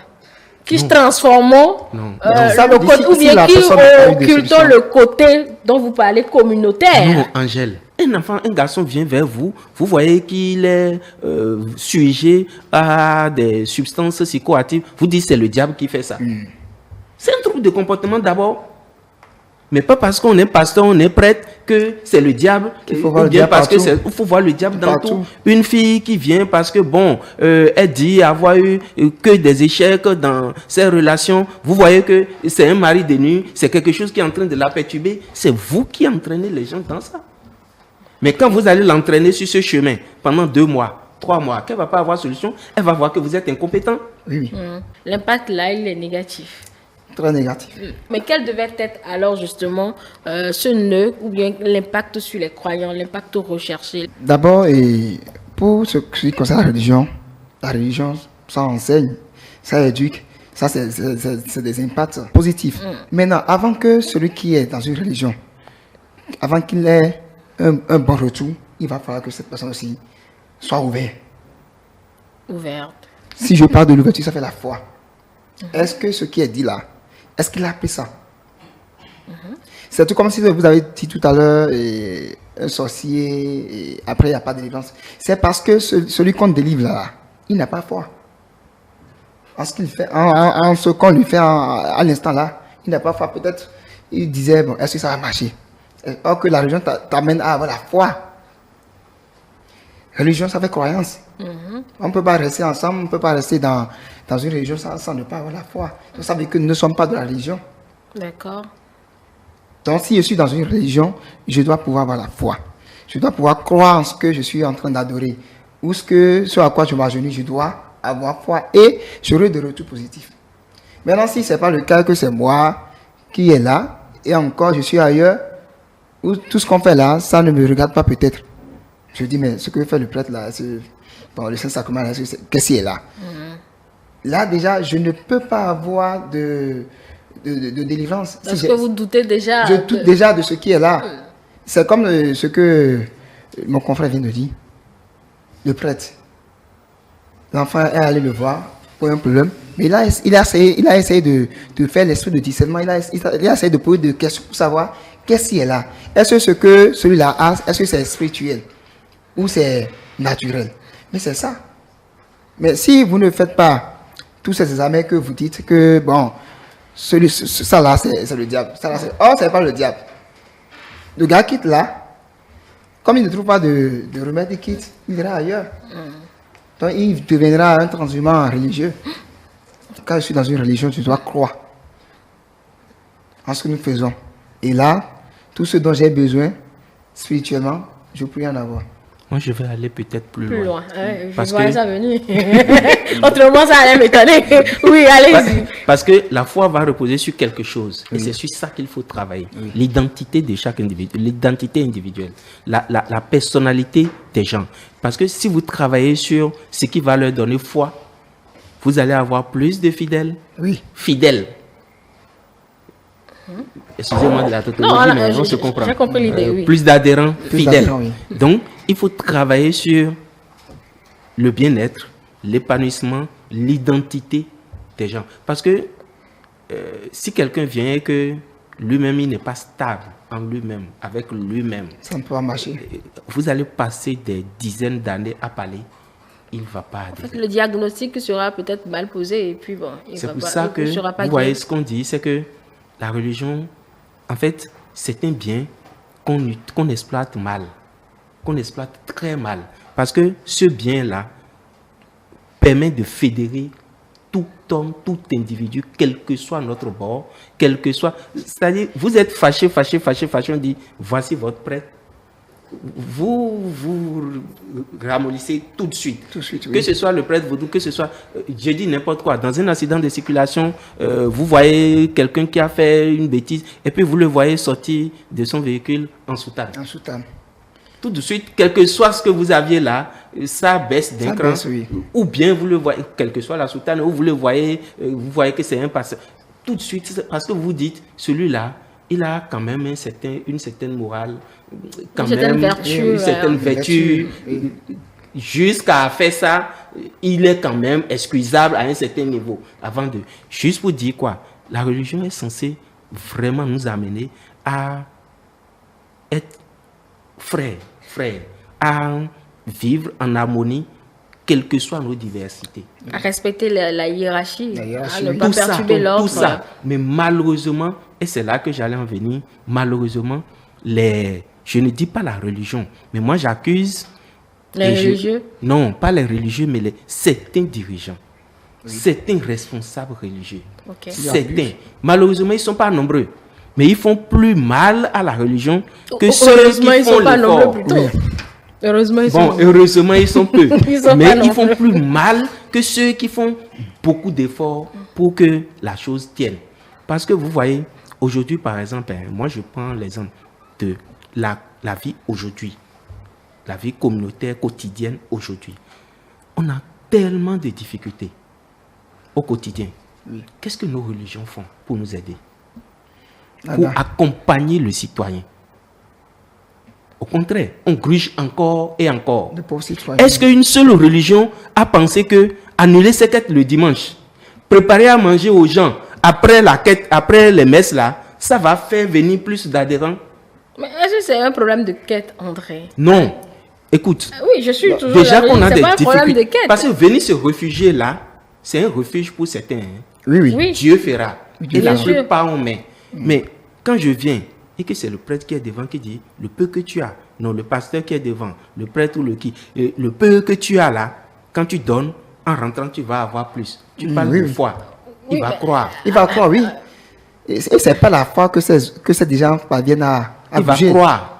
qui se transformons le côté, ou bien qui occultons le côté dont vous parlez communautaire. Non, Angèle, un garçon vient vers vous, vous voyez qu'il est sujet à des substances psychoactives, vous dites c'est le diable qui fait ça. de comportement d'abord. Mais pas parce qu'on est pasteur, on est prêtre, que c'est le diable. Il faut voir le diable parce partout. il faut voir le diable dans Partout. tout. Une fille qui vient parce que, elle dit avoir eu que des échecs dans ses relations. Vous voyez que c'est un mari de nuit, c'est quelque chose qui est en train de la perturber. C'est vous qui entraînez les gens dans ça. Mais quand vous allez l'entraîner sur ce chemin pendant 2 mois, 3 mois, qu'elle ne va pas avoir solution, elle va voir que vous êtes incompétent. Oui, oui. L'impact là, il est négatif. Très négatif. Mais quel devait être alors justement ce nœud ou bien l'impact sur les croyants, l'impact recherché? D'abord, et pour ce qui concerne la religion, ça enseigne, ça éduque, ça c'est des impacts positifs. Maintenant, avant que celui qui est dans une religion, avant qu'il ait un bon retour, il va falloir que cette personne aussi soit ouverte. Ouverte. Si je parle de l'ouverture, ça fait la foi. Est-ce que ce qui est dit là, est-ce qu'il a appris ça? C'est tout comme si vous avez dit tout à l'heure, un sorcier, et après il n'y a pas de délivrance. C'est parce que celui qu'on délivre là, il n'a pas foi. En ce qu'il fait, en ce qu'on lui fait à l'instant là, il n'a pas foi. Peut-être, il disait, bon, est-ce que ça va marcher? Or que la religion t'amène à avoir la foi. Religion, ça fait croyance. On ne peut pas rester ensemble, on ne peut pas rester dans une religion sans ne pas avoir la foi. Donc, ça veut dire que nous ne sommes pas de la religion. D'accord. Donc, si je suis dans une religion, je dois pouvoir avoir la foi. Je dois pouvoir croire en ce que je suis en train d'adorer. Ou ce à quoi je m'agenouille, je dois avoir foi. Et j'aurai des retours positifs. Maintenant, si ce n'est pas le cas, que c'est moi qui est là, et encore je suis ailleurs, où tout ce qu'on fait là, ça ne me regarde pas peut-être. Je dis, mais ce que fait le prêtre là, le Saint-Sacrement, qu'est-ce qui est là? Là, déjà, je ne peux pas avoir de délivrance. Parce que vous doutez déjà. Je doute déjà de ce qui est là. C'est comme ce que mon confrère vient de dire. Le prêtre. L'enfant est allé le voir pour un problème. Mais il a essayé de faire l'esprit de discernement. Il a essayé de poser des questions pour savoir qu'est-ce qui est là. Est-ce que ce que celui-là a, est-ce que c'est spirituel ou c'est naturel? Mais c'est ça. Mais si vous ne faites pas tous ces examens que vous dites que, bon, ça là, c'est le diable. Ça là, c'est pas le diable. Le gars quitte là. Comme il ne trouve pas de remède, il quitte. Il ira ailleurs. Donc, il deviendra un transhumant religieux. Quand je suis dans une religion, je dois croire en ce que nous faisons. Et là, tout ce dont j'ai besoin, spirituellement, je peux y en avoir. Moi, je vais aller peut-être plus loin. Je vois ça venir. Autrement, ça allait m'étonner. Oui, allez-y. Parce que la foi va reposer sur quelque chose. Et c'est sur ça qu'il faut travailler. L'identité de chaque individu, l'identité individuelle, la personnalité des gens. Parce que si vous travaillez sur ce qui va leur donner foi, vous allez avoir plus de fidèles. Oui. Fidèles. Excusez-moi de la tautologie, mais on se comprend. J'ai compris l'idée, oui. Plus d'adhérents fidèles. Oui. Donc, il faut travailler sur le bien-être, l'épanouissement, l'identité des gens. Parce que si quelqu'un vient et que lui-même, il n'est pas stable en lui-même, avec lui-même, ça ne peut pas marcher. Vous allez passer des dizaines d'années à parler. Il ne va pas adhérer. En fait, le diagnostic sera peut-être mal posé et puis bon, c'est pour ça que, vous voyez ce qu'on dit, c'est que la religion, en fait, c'est un bien qu'on exploite mal, qu'on exploite très mal. Parce que ce bien-là permet de fédérer tout homme, tout individu, quel que soit notre bord, quel que soit... C'est-à-dire, vous êtes fâché, on dit, voici votre prêtre. Vous ramollissez tout de suite. Oui. Que ce soit le prêtre vaudou, que ce soit, je dis n'importe quoi, dans un accident de circulation, vous voyez quelqu'un qui a fait une bêtise, et puis vous le voyez sortir de son véhicule en soutane. Tout de suite, quel que soit ce que vous aviez là, ça baisse d'un cran. Oui. Ou bien vous le voyez, quelle que soit la soutane, ou vous voyez que c'est un passeur. Tout de suite, parce que vous dites, celui-là, il a quand même une certaine morale, une certaine vertu. Jusqu'à faire ça, il est quand même excusable à un certain niveau. Juste pour dire quoi, la religion est censée vraiment nous amener à être frères, à vivre en harmonie, quelles que soient nos diversités. À respecter la hiérarchie, La hiérarchie, à ne oui. pas Tout ça, perturber l'ordre. tout ça. Mais malheureusement, et c'est là que j'allais en venir, malheureusement, je ne dis pas la religion, mais moi j'accuse... Les et religieux? Non, pas les religieux, mais certains dirigeants, certains responsables religieux. Ok. Certains. Malheureusement, ils ne sont pas nombreux. Mais ils font plus mal à la religion que ceux Heureusement, qui ils font sont pas nombreux l'effort. plutôt. Heureusement, ils Bon, sont... heureusement, ils sont peu. Ils sont Mais pas ils font nombreux. plus mal que ceux qui font beaucoup d'efforts pour que la chose tienne. Parce que vous voyez, aujourd'hui, par exemple, moi, je prends l'exemple de la vie aujourd'hui, la vie communautaire quotidienne aujourd'hui. On a tellement de difficultés au quotidien. Qu'est-ce que nos religions font pour nous aider? Pour accompagner le citoyen. Au contraire, on gruge encore et encore. De pauvres citoyens. Est-ce qu'une seule religion a pensé que annuler ses quêtes le dimanche, préparer à manger aux gens après la quête, après les messes là, ça va faire venir plus d'adhérents? Mais est-ce que c'est un problème de quête, André? Non. Écoute, Oui, je suis toujours déjà la qu'on a c'est des pas un problème de difficultés. quête. Parce que venir se réfugier là, c'est un refuge pour certains. Hein. Oui, oui. Oui. Dieu fera. Et Bien la sûr. plupart on met. Mais quand je viens et que c'est le prêtre qui est devant qui dit le peu que tu as, non le pasteur qui est devant, le prêtre ou le peu que tu as là, quand tu donnes, en rentrant tu vas avoir plus. Tu parles oui, de oui. foi. Il Oui, va mais- croire. Il va croire, oui. Et c'est pas la foi que ces gens parviennent à Il va bouger. croire.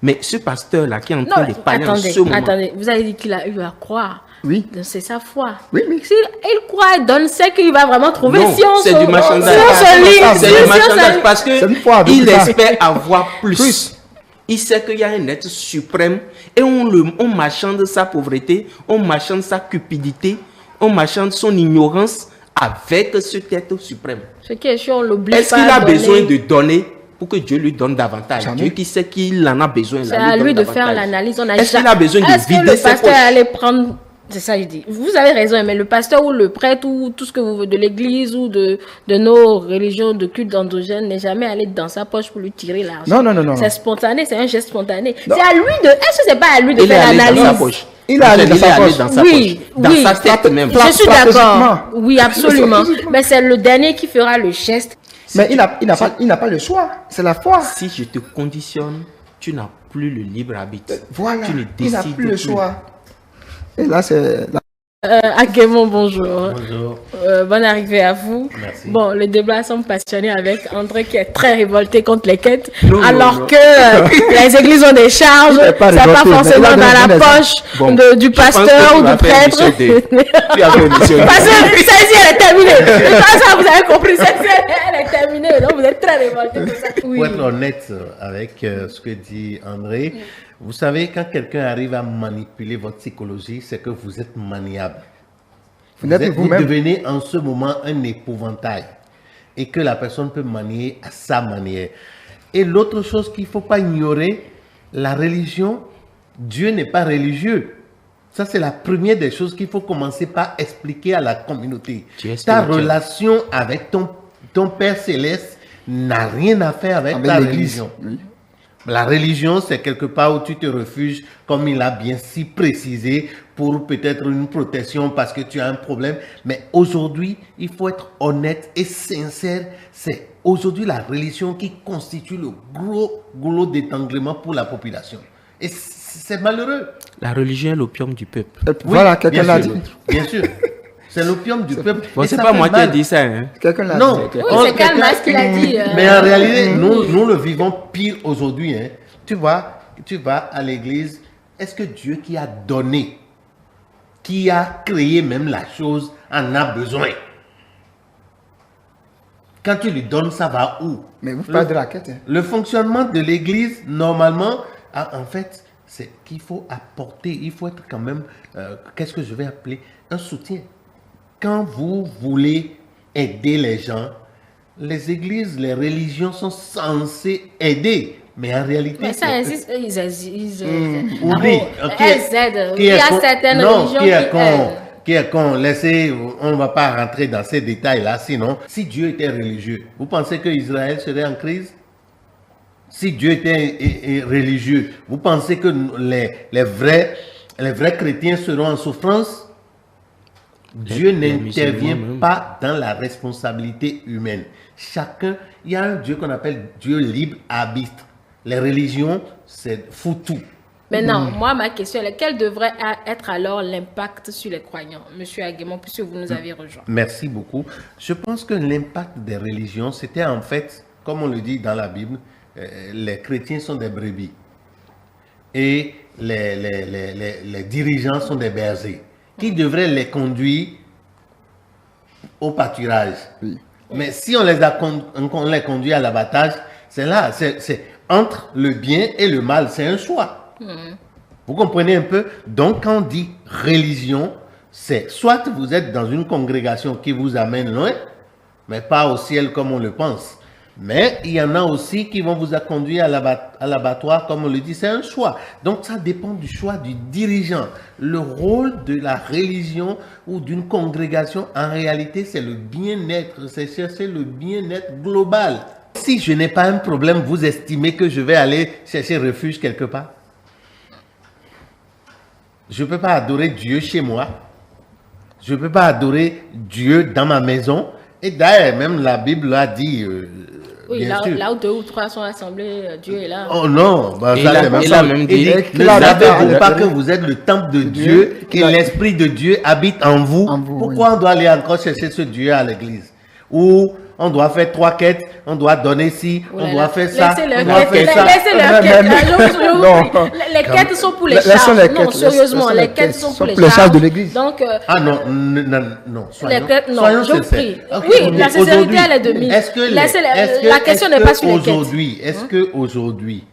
Mais ce pasteur là qui est en train Non, de parler en ce attendez, moment, attendez. Vous avez dit qu'il a eu à croire. Oui. Donc c'est sa foi. Oui, oui. S'il il croit et donne, c'est qu'il va vraiment trouver. non, Si on c'est se- du marchandage. si on se lit- C'est si- du si on marchandage se- parce C'est une foi avec qu'il ça. espère avoir plus. Il sait qu'il y a un être suprême et on marchande sa pauvreté, on marchande sa cupidité, on marchande son ignorance avec cet être suprême. Ce qui est sûr, on l'oblige Est-ce pas qu'il à a donner. besoin de donner pour que Dieu lui donne davantage? Jamais. Dieu qui sait qu'il en a besoin. C'est à lui de faire l'analyse. On a Est-ce qu'il déjà- a besoin de Est-ce que vider le ses pasteur poches? allait prendre... C'est ça, je dis. Vous avez raison, mais le pasteur ou le prêtre ou tout ce que vous de l'église ou de nos religions de culte endogène n'est jamais allé dans sa poche pour lui tirer l'argent. Non, non, non, non. C'est spontané, c'est un geste spontané. C'est à lui de... Est-ce que c'est pas à lui de Il est faire allé dans sa l'analyse? poche. Il est allé dans sa poche. dans sa Oui, poche. Dans oui. sa tête même. Je suis d'accord. Stratégiquement. Oui, absolument. Mais c'est le dernier qui fera le geste. Mais il n'a pas le choix. C'est la foi. Si je te conditionne, tu n'as plus le libre arbitre. Voilà. Tu ne Il n'a décides plus le choix. Et là, c'est... Aguemon, bonjour. Bonjour. Bonne arrivée à vous. Merci. Bon, le débat semble passionné avec André qui est très révolté contre les quêtes, Non, alors non. que les églises ont des charges, Il est pas c'est pas révolté, mais forcément il a dans donné la des poche Bon, du je pense pasteur que ou tu vas du faire prêtre. émission Tu as fait émission Parce que celle-ci, elle est terminée. Et ça, vous avez compris, celle-ci, elle est terminée. Donc, vous êtes très révolté pour ça. Oui. Pour être honnête avec ce que dit André, vous savez, quand quelqu'un arrive à manipuler votre psychologie, c'est que vous êtes maniable. Vous n'êtes Vous vous-même. devenez en ce moment un épouvantail et que la personne peut manier à sa manière. Et l'autre chose qu'il ne faut pas ignorer, la religion, Dieu n'est pas religieux. Ça, c'est la première des choses qu'il faut commencer par expliquer à la communauté. Dieu est Ta spirituel. relation avec ton Père Céleste n'a rien à faire avec Avec la l'Église. religion. La religion, c'est quelque part où tu te refuges, comme il a bien si précisé, pour peut-être une protection parce que tu as un problème. Mais aujourd'hui, il faut être honnête et sincère. C'est aujourd'hui la religion qui constitue le gros goulot d'étranglement pour la population. Et c'est malheureux. La religion est l'opium du peuple. Voilà, quelqu'un bien l'a sûr, dit. Bien sûr. C'est l'opium du peuple. Bon, Et c'est ça pas fait moi qui ai mal. dit ça. Hein. Quelqu'un l'a Non, dit. Oui, c'est Karl Marx qui l'a dit. Mais en réalité, nous le vivons pire aujourd'hui. Hein. Tu vas à l'église. Est-ce que Dieu qui a donné, qui a créé même la chose, en a besoin? Quand tu lui donnes, ça va où? Mais vous parlez de la quête. Hein. Le fonctionnement de l'église, normalement, en fait, c'est qu'il faut apporter, il faut être quand même, qu'est-ce que je vais appeler, un soutien. Quand vous voulez aider les gens, les églises, les religions sont censées aider. Mais en réalité, Mais ça c'est- insiste, ils Oublie. elles aident. Il y a certaines religions qui aident. Qui est con, laissez, on ne va pas rentrer dans ces détails-là, sinon, si Dieu était religieux, vous pensez que Israël serait en crise? Si Dieu était religieux, vous pensez que les vrais chrétiens seront en souffrance? Dieu les n'intervient musulmans même. pas dans la responsabilité humaine. Chacun, il y a un Dieu qu'on appelle Dieu libre arbitre. Les religions, c'est foutu. Maintenant, moi, ma question est, quel devrait être alors l'impact sur les croyants, Monsieur Aguemon, puisque vous nous avez rejoint? Merci beaucoup. Je pense que l'impact des religions, c'était en fait, comme on le dit dans la Bible, les chrétiens sont des brebis et les dirigeants sont des bergers qui devraient les conduire au pâturage. Oui. Mais si on les conduit à l'abattage, c'est là, c'est entre le bien et le mal, c'est un choix. Vous comprenez un peu? Donc, quand on dit religion, c'est soit vous êtes dans une congrégation qui vous amène loin, mais pas au ciel comme on le pense. Mais il y en a aussi qui vont vous conduire à l'abattoir, comme on le dit, c'est un choix. Donc, ça dépend du choix du dirigeant. Le rôle de la religion ou d'une congrégation, en réalité, c'est le bien-être, c'est chercher le bien-être global. Si je n'ai pas un problème, vous estimez que je vais aller chercher refuge quelque part? Je ne peux pas adorer Dieu chez moi. Je ne peux pas adorer Dieu dans ma maison. Et d'ailleurs, même la Bible a dit, Oui, bien sûr. là où 2 ou 3 sont assemblés, Dieu est là. Oh non, bah, Et ça, il a- c'est même il ça. a même dit- Ne savez-vous pas que vous êtes le temple de Dieu et l'Esprit de Dieu habite en vous? En vous, Pourquoi on doit aller encore chercher ce Dieu à l'église? Ou on doit faire 3 quêtes, on doit donner ci, Oh on là doit là. faire ça, Laissez on leurs doit quêtes, faire ça. laissez leurs quêtes. Je vous Non. prie. Les quêtes sont pour les Laissons charges. les Non, quêtes, sérieusement, laissons les les quêtes quêtes sont sont pour les pour les charges de charges. l'église. Donc, Ah non, non, les quêtes, non, soyons je vous sincères. prie. Ok, Oui, ok, la sincérité, aujourd'hui, elle est de mise. est-ce que les- Laissez la- est-ce que- la question est-ce n'est pas que sur les quêtes. aujourd'hui, est-ce que aujourd'hui,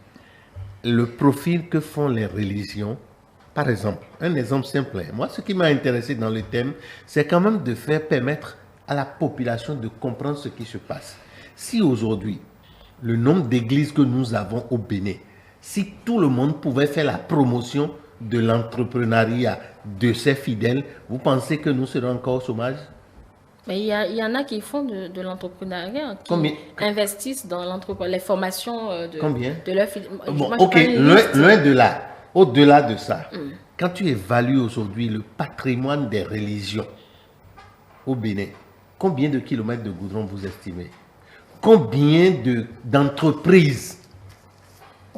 le profil que font les religions, par exemple, un exemple simple, hein, moi ce qui m'a intéressé dans le thème, c'est quand même de faire permettre à la population de comprendre ce qui se passe. Si aujourd'hui, le nombre d'églises que nous avons au Bénin, si tout le monde pouvait faire la promotion de l'entrepreneuriat de ses fidèles, vous pensez que nous serons encore au chômage? mais il y en a qui font de l'entrepreneuriat, qui Combien? investissent dans les formations Combien? de leur fidèles. Bon, Moi, je ok, parle d'une liste. loin de là, au-delà de ça, quand tu évalues aujourd'hui le patrimoine des religions au Bénin, combien de kilomètres de goudron vous estimez? Combien d'entreprises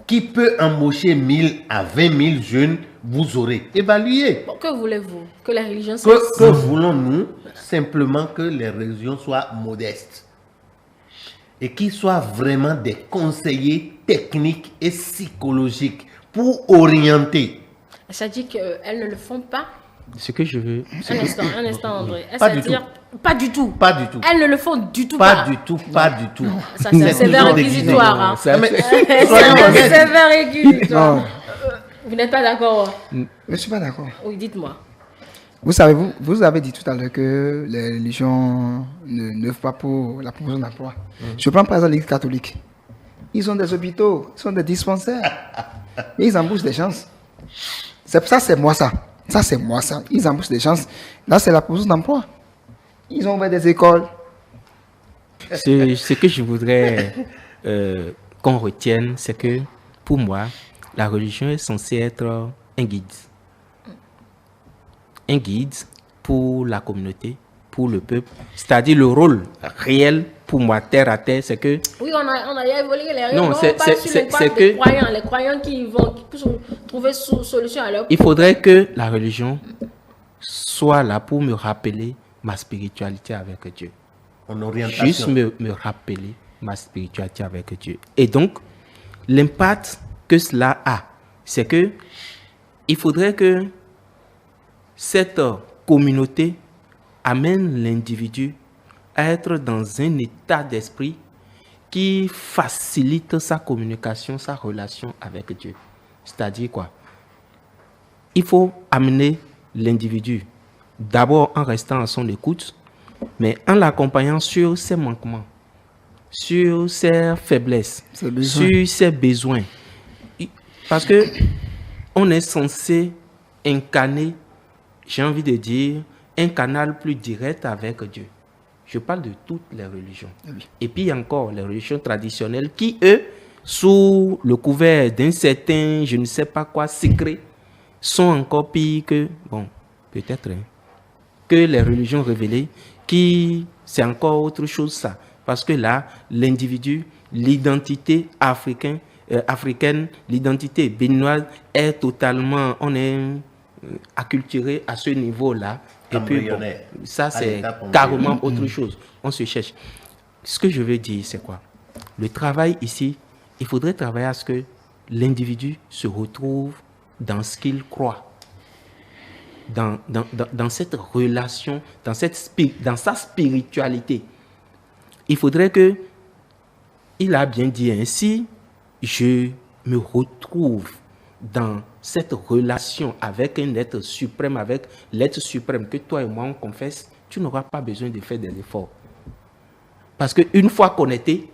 qui peut embaucher 1000 à 20 000 jeunes vous aurez évalué? Bon, que voulez-vous? Que la religion Que voulons-nous? Simplement que les religions soient modestes et qu'ils soient vraiment des conseillers techniques et psychologiques pour orienter. Ça dit qu'elles ne le font pas. Ce que je veux. Un instant, André. Pas du C'est-à-dire, pas du tout. Pas du tout. Elles ne le font du tout Pas pas. du tout, pas du tout. Ça, c'est un C'est sévère toujours réquisitoire. Hein. Ça, Mais C'est soyons un honnêtes. sévère réquisitoire. Non, Vous n'êtes pas d'accord? je ne suis pas d'accord. Oui, dites-moi. Vous savez, vous avez dit tout à l'heure que les religions ne font pas pour la promotion d'emploi. Je prends par exemple l'Église catholique. Ils ont des hôpitaux, ils ont des dispensaires. Et ils embauchent des gens. Ça, c'est moi ça. Ça, c'est moi ça. Ils embauchent des gens. Là, c'est la promotion d'emploi. Ils ont ouvert des écoles. ce que je voudrais qu'on retienne, c'est que pour moi, la religion est censée être un guide. Un guide pour la communauté, pour le peuple. C'est-à-dire le rôle réel pour moi, terre à terre, c'est que Oui, on a évolué les règles. Non, on c'est- parle c'est- sur les c'est parts des que- croyants. Les croyants qui vont trouver solution à leur il faudrait que la religion soit là pour me rappeler ma spiritualité avec Dieu. En orientation. Juste me rappeler ma spiritualité avec Dieu. Et donc, l'impact que cela a, c'est que il faudrait que cette communauté amène l'individu à être dans un état d'esprit qui facilite sa communication, sa relation avec Dieu. C'est-à-dire quoi? Il faut amener l'individu d'abord en restant à son écoute, mais en l'accompagnant sur ses manquements, sur ses faiblesses, Ses besoins. sur ses besoins. Parce que on est censé incarner, j'ai envie de dire, un canal plus direct avec Dieu. Je parle de toutes les religions. Et puis encore les religions traditionnelles qui, eux, sous le couvert d'un certain, je ne sais pas quoi, secret, sont encore pires que, bon, peut-être, hein, que les religions révélées, qui c'est encore autre chose ça. Parce que là, l'individu, l'identité africaine, l'identité béninoise est totalement, on est acculturé à ce niveau-là. Et puis, bon, ça c'est carrément autre chose. On se cherche. Ce que je veux dire, c'est quoi? Le travail ici, il faudrait travailler à ce que l'individu se retrouve dans ce qu'il croit. Dans cette relation, dans sa spiritualité. Il faudrait que, il a bien dit ainsi, je me retrouve dans cette relation avec un être suprême, avec l'être suprême que toi et moi on confesse, tu n'auras pas besoin de faire des efforts. Parce qu'une fois connecté,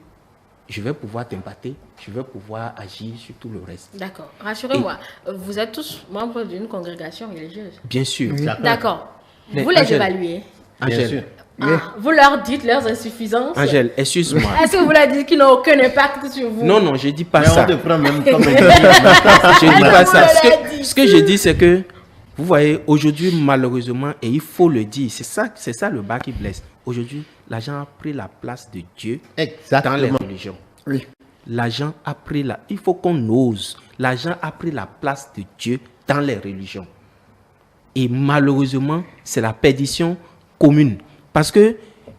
je vais pouvoir t'empâter, je vais pouvoir agir sur tout le reste. D'accord. Rassurez-moi, vous êtes tous membres d'une congrégation religieuse? Bien sûr. Oui. D'accord. Mais Vous les Angèle, évaluez? Angèle, sûr. Ah, vous leur dites leurs insuffisances? Angèle, excuse-moi. Est-ce que vous leur dites qu'ils n'ont aucun impact sur vous? Non, je dis pas Mais ça. on te prend même comme un Je dis pas Vous ça. me l'avez dit. Ce que je dis, c'est que, vous voyez, aujourd'hui, malheureusement, et il faut le dire, c'est ça le bas qui blesse. Aujourd'hui, l'argent a pris la place de Dieu dans les Exactement. religions. Oui. L'argent a pris il faut qu'on ose. L'argent a pris la place de Dieu dans les religions. Et malheureusement, c'est la perdition commune. Parce que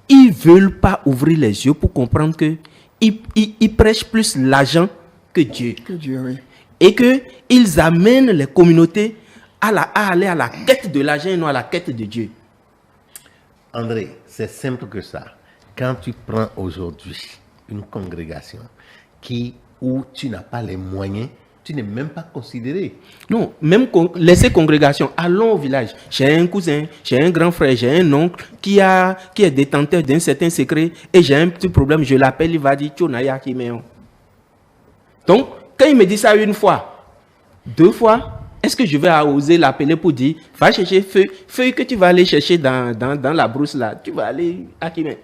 ils veulent pas ouvrir les yeux pour comprendre que ils prêchent plus l'argent que Dieu. Que Dieu, oui. Et qu'ils amènent les communautés à aller à la quête de l'argent et non à la quête de Dieu. André, c'est simple que ça. Quand tu prends aujourd'hui une congrégation où tu n'as pas les moyens, tu n'es même pas considéré. Non, même laisser congrégation, allons au village. J'ai un cousin, j'ai un grand frère, j'ai un oncle qui est détenteur d'un certain secret et j'ai un petit problème, je l'appelle, il va dire Tchonaya Kimeon. Donc, quand il me dit ça une fois, deux fois, est-ce que je vais oser l'appeler pour dire va chercher feuille que tu vas aller chercher dans la brousse là, tu vas aller à Kimeon.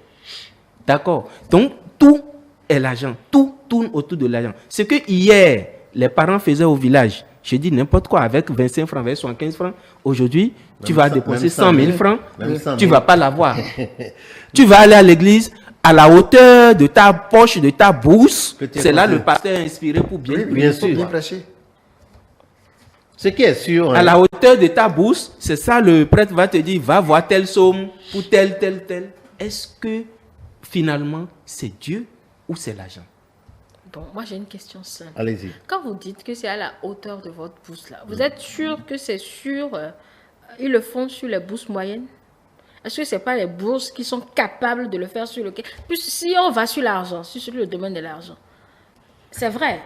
D'accord. Donc, tout est l'argent, tout tourne autour de l'argent. Ce que hier, les parents faisaient au village, je dis n'importe quoi, avec 25 francs, avec 75 francs, aujourd'hui, tu vas dépenser 100 000 francs, tu ne vas pas l'avoir. Tu vas aller à l'église, à la hauteur de ta poche, de ta bourse, c'est là le pasteur est inspiré pour bien prier. Bien sûr. Bien prêcher. Ce qui est sûr, À la hauteur de ta bourse, c'est ça le prêtre va te dire, va voir tel somme pour tel. Est-ce que finalement c'est Dieu ou c'est l'argent? Bon, moi j'ai une question simple. allez-y. Quand vous dites que c'est à la hauteur de votre bourse là, vous êtes sûr que c'est sûr ils le font sur les bourses moyennes? Est-ce que ce n'est pas les bourses qui sont capables de le faire sur le... Puis si on va sur l'argent, sur le domaine de l'argent, c'est vrai,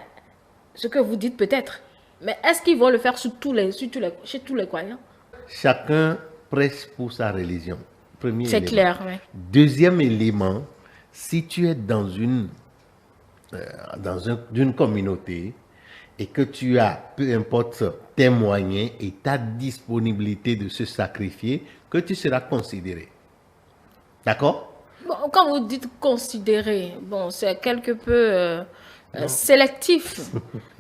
ce que vous dites peut-être, mais est-ce qu'ils vont le faire chez tous les croyants? Chacun prêche pour sa religion. Premier C'est élément. clair, oui. Deuxième élément, si tu es dans une communauté et que tu as, peu importe tes moyens et ta disponibilité de se sacrifier, que tu seras considéré. D'accord? Bon, quand vous dites considérer, bon, c'est quelque peu sélectif.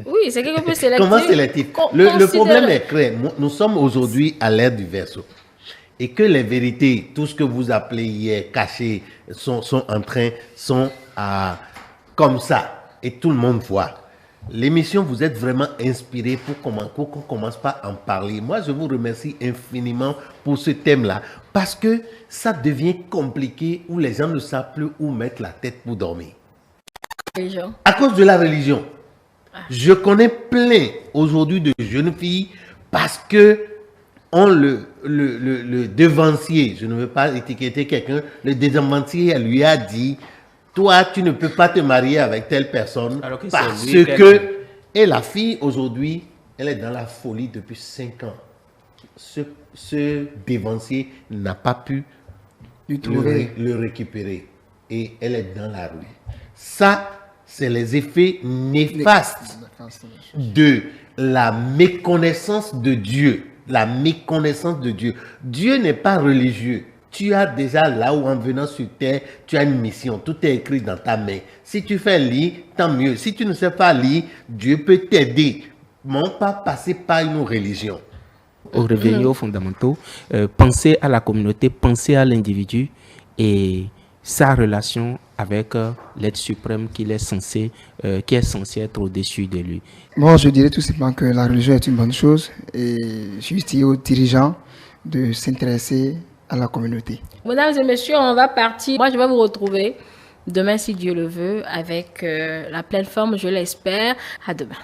Oui, c'est quelque peu sélectif. Comment sélectif? Le problème est clair. Nous sommes aujourd'hui à l'ère du verseau. Et que les vérités, tout ce que vous appelez hier cachées, sont comme ça. Et tout le monde voit. L'émission, vous êtes vraiment inspiré pour qu'on commence par en parler. Moi, je vous remercie infiniment pour ce thème-là. Parce que ça devient compliqué où les gens ne savent plus où mettre la tête pour dormir. Religion. À cause de la religion. Je connais plein aujourd'hui de jeunes filles parce que le devancier, je ne veux pas étiqueter quelqu'un, le devancier lui a dit, toi, tu ne peux pas te marier avec telle personne Alors que parce c'est lui que... Et la fille, aujourd'hui, elle est dans la folie depuis 5 ans. Ce devancier n'a pas pu le récupérer. Et elle est dans la rue. Ça, c'est les effets néfastes de la méconnaissance de Dieu. La méconnaissance de Dieu. Dieu n'est pas religieux. Tu as déjà là où en venant sur terre, tu as une mission. Tout est écrit dans ta main. Si tu fais lire, tant mieux. Si tu ne sais pas lire, Dieu peut t'aider. Mais pas passer par une religion. revenir aux fondamentaux, penser à la communauté, penser à l'individu et sa relation avec l'être suprême qui est censé être au-dessus de lui. Moi, je dirais tout simplement que la religion est une bonne chose et juste aux dirigeants de s'intéresser à la communauté. Mesdames et messieurs, on va partir. Moi, je vais vous retrouver demain, si Dieu le veut, avec la pleine forme, je l'espère. À demain.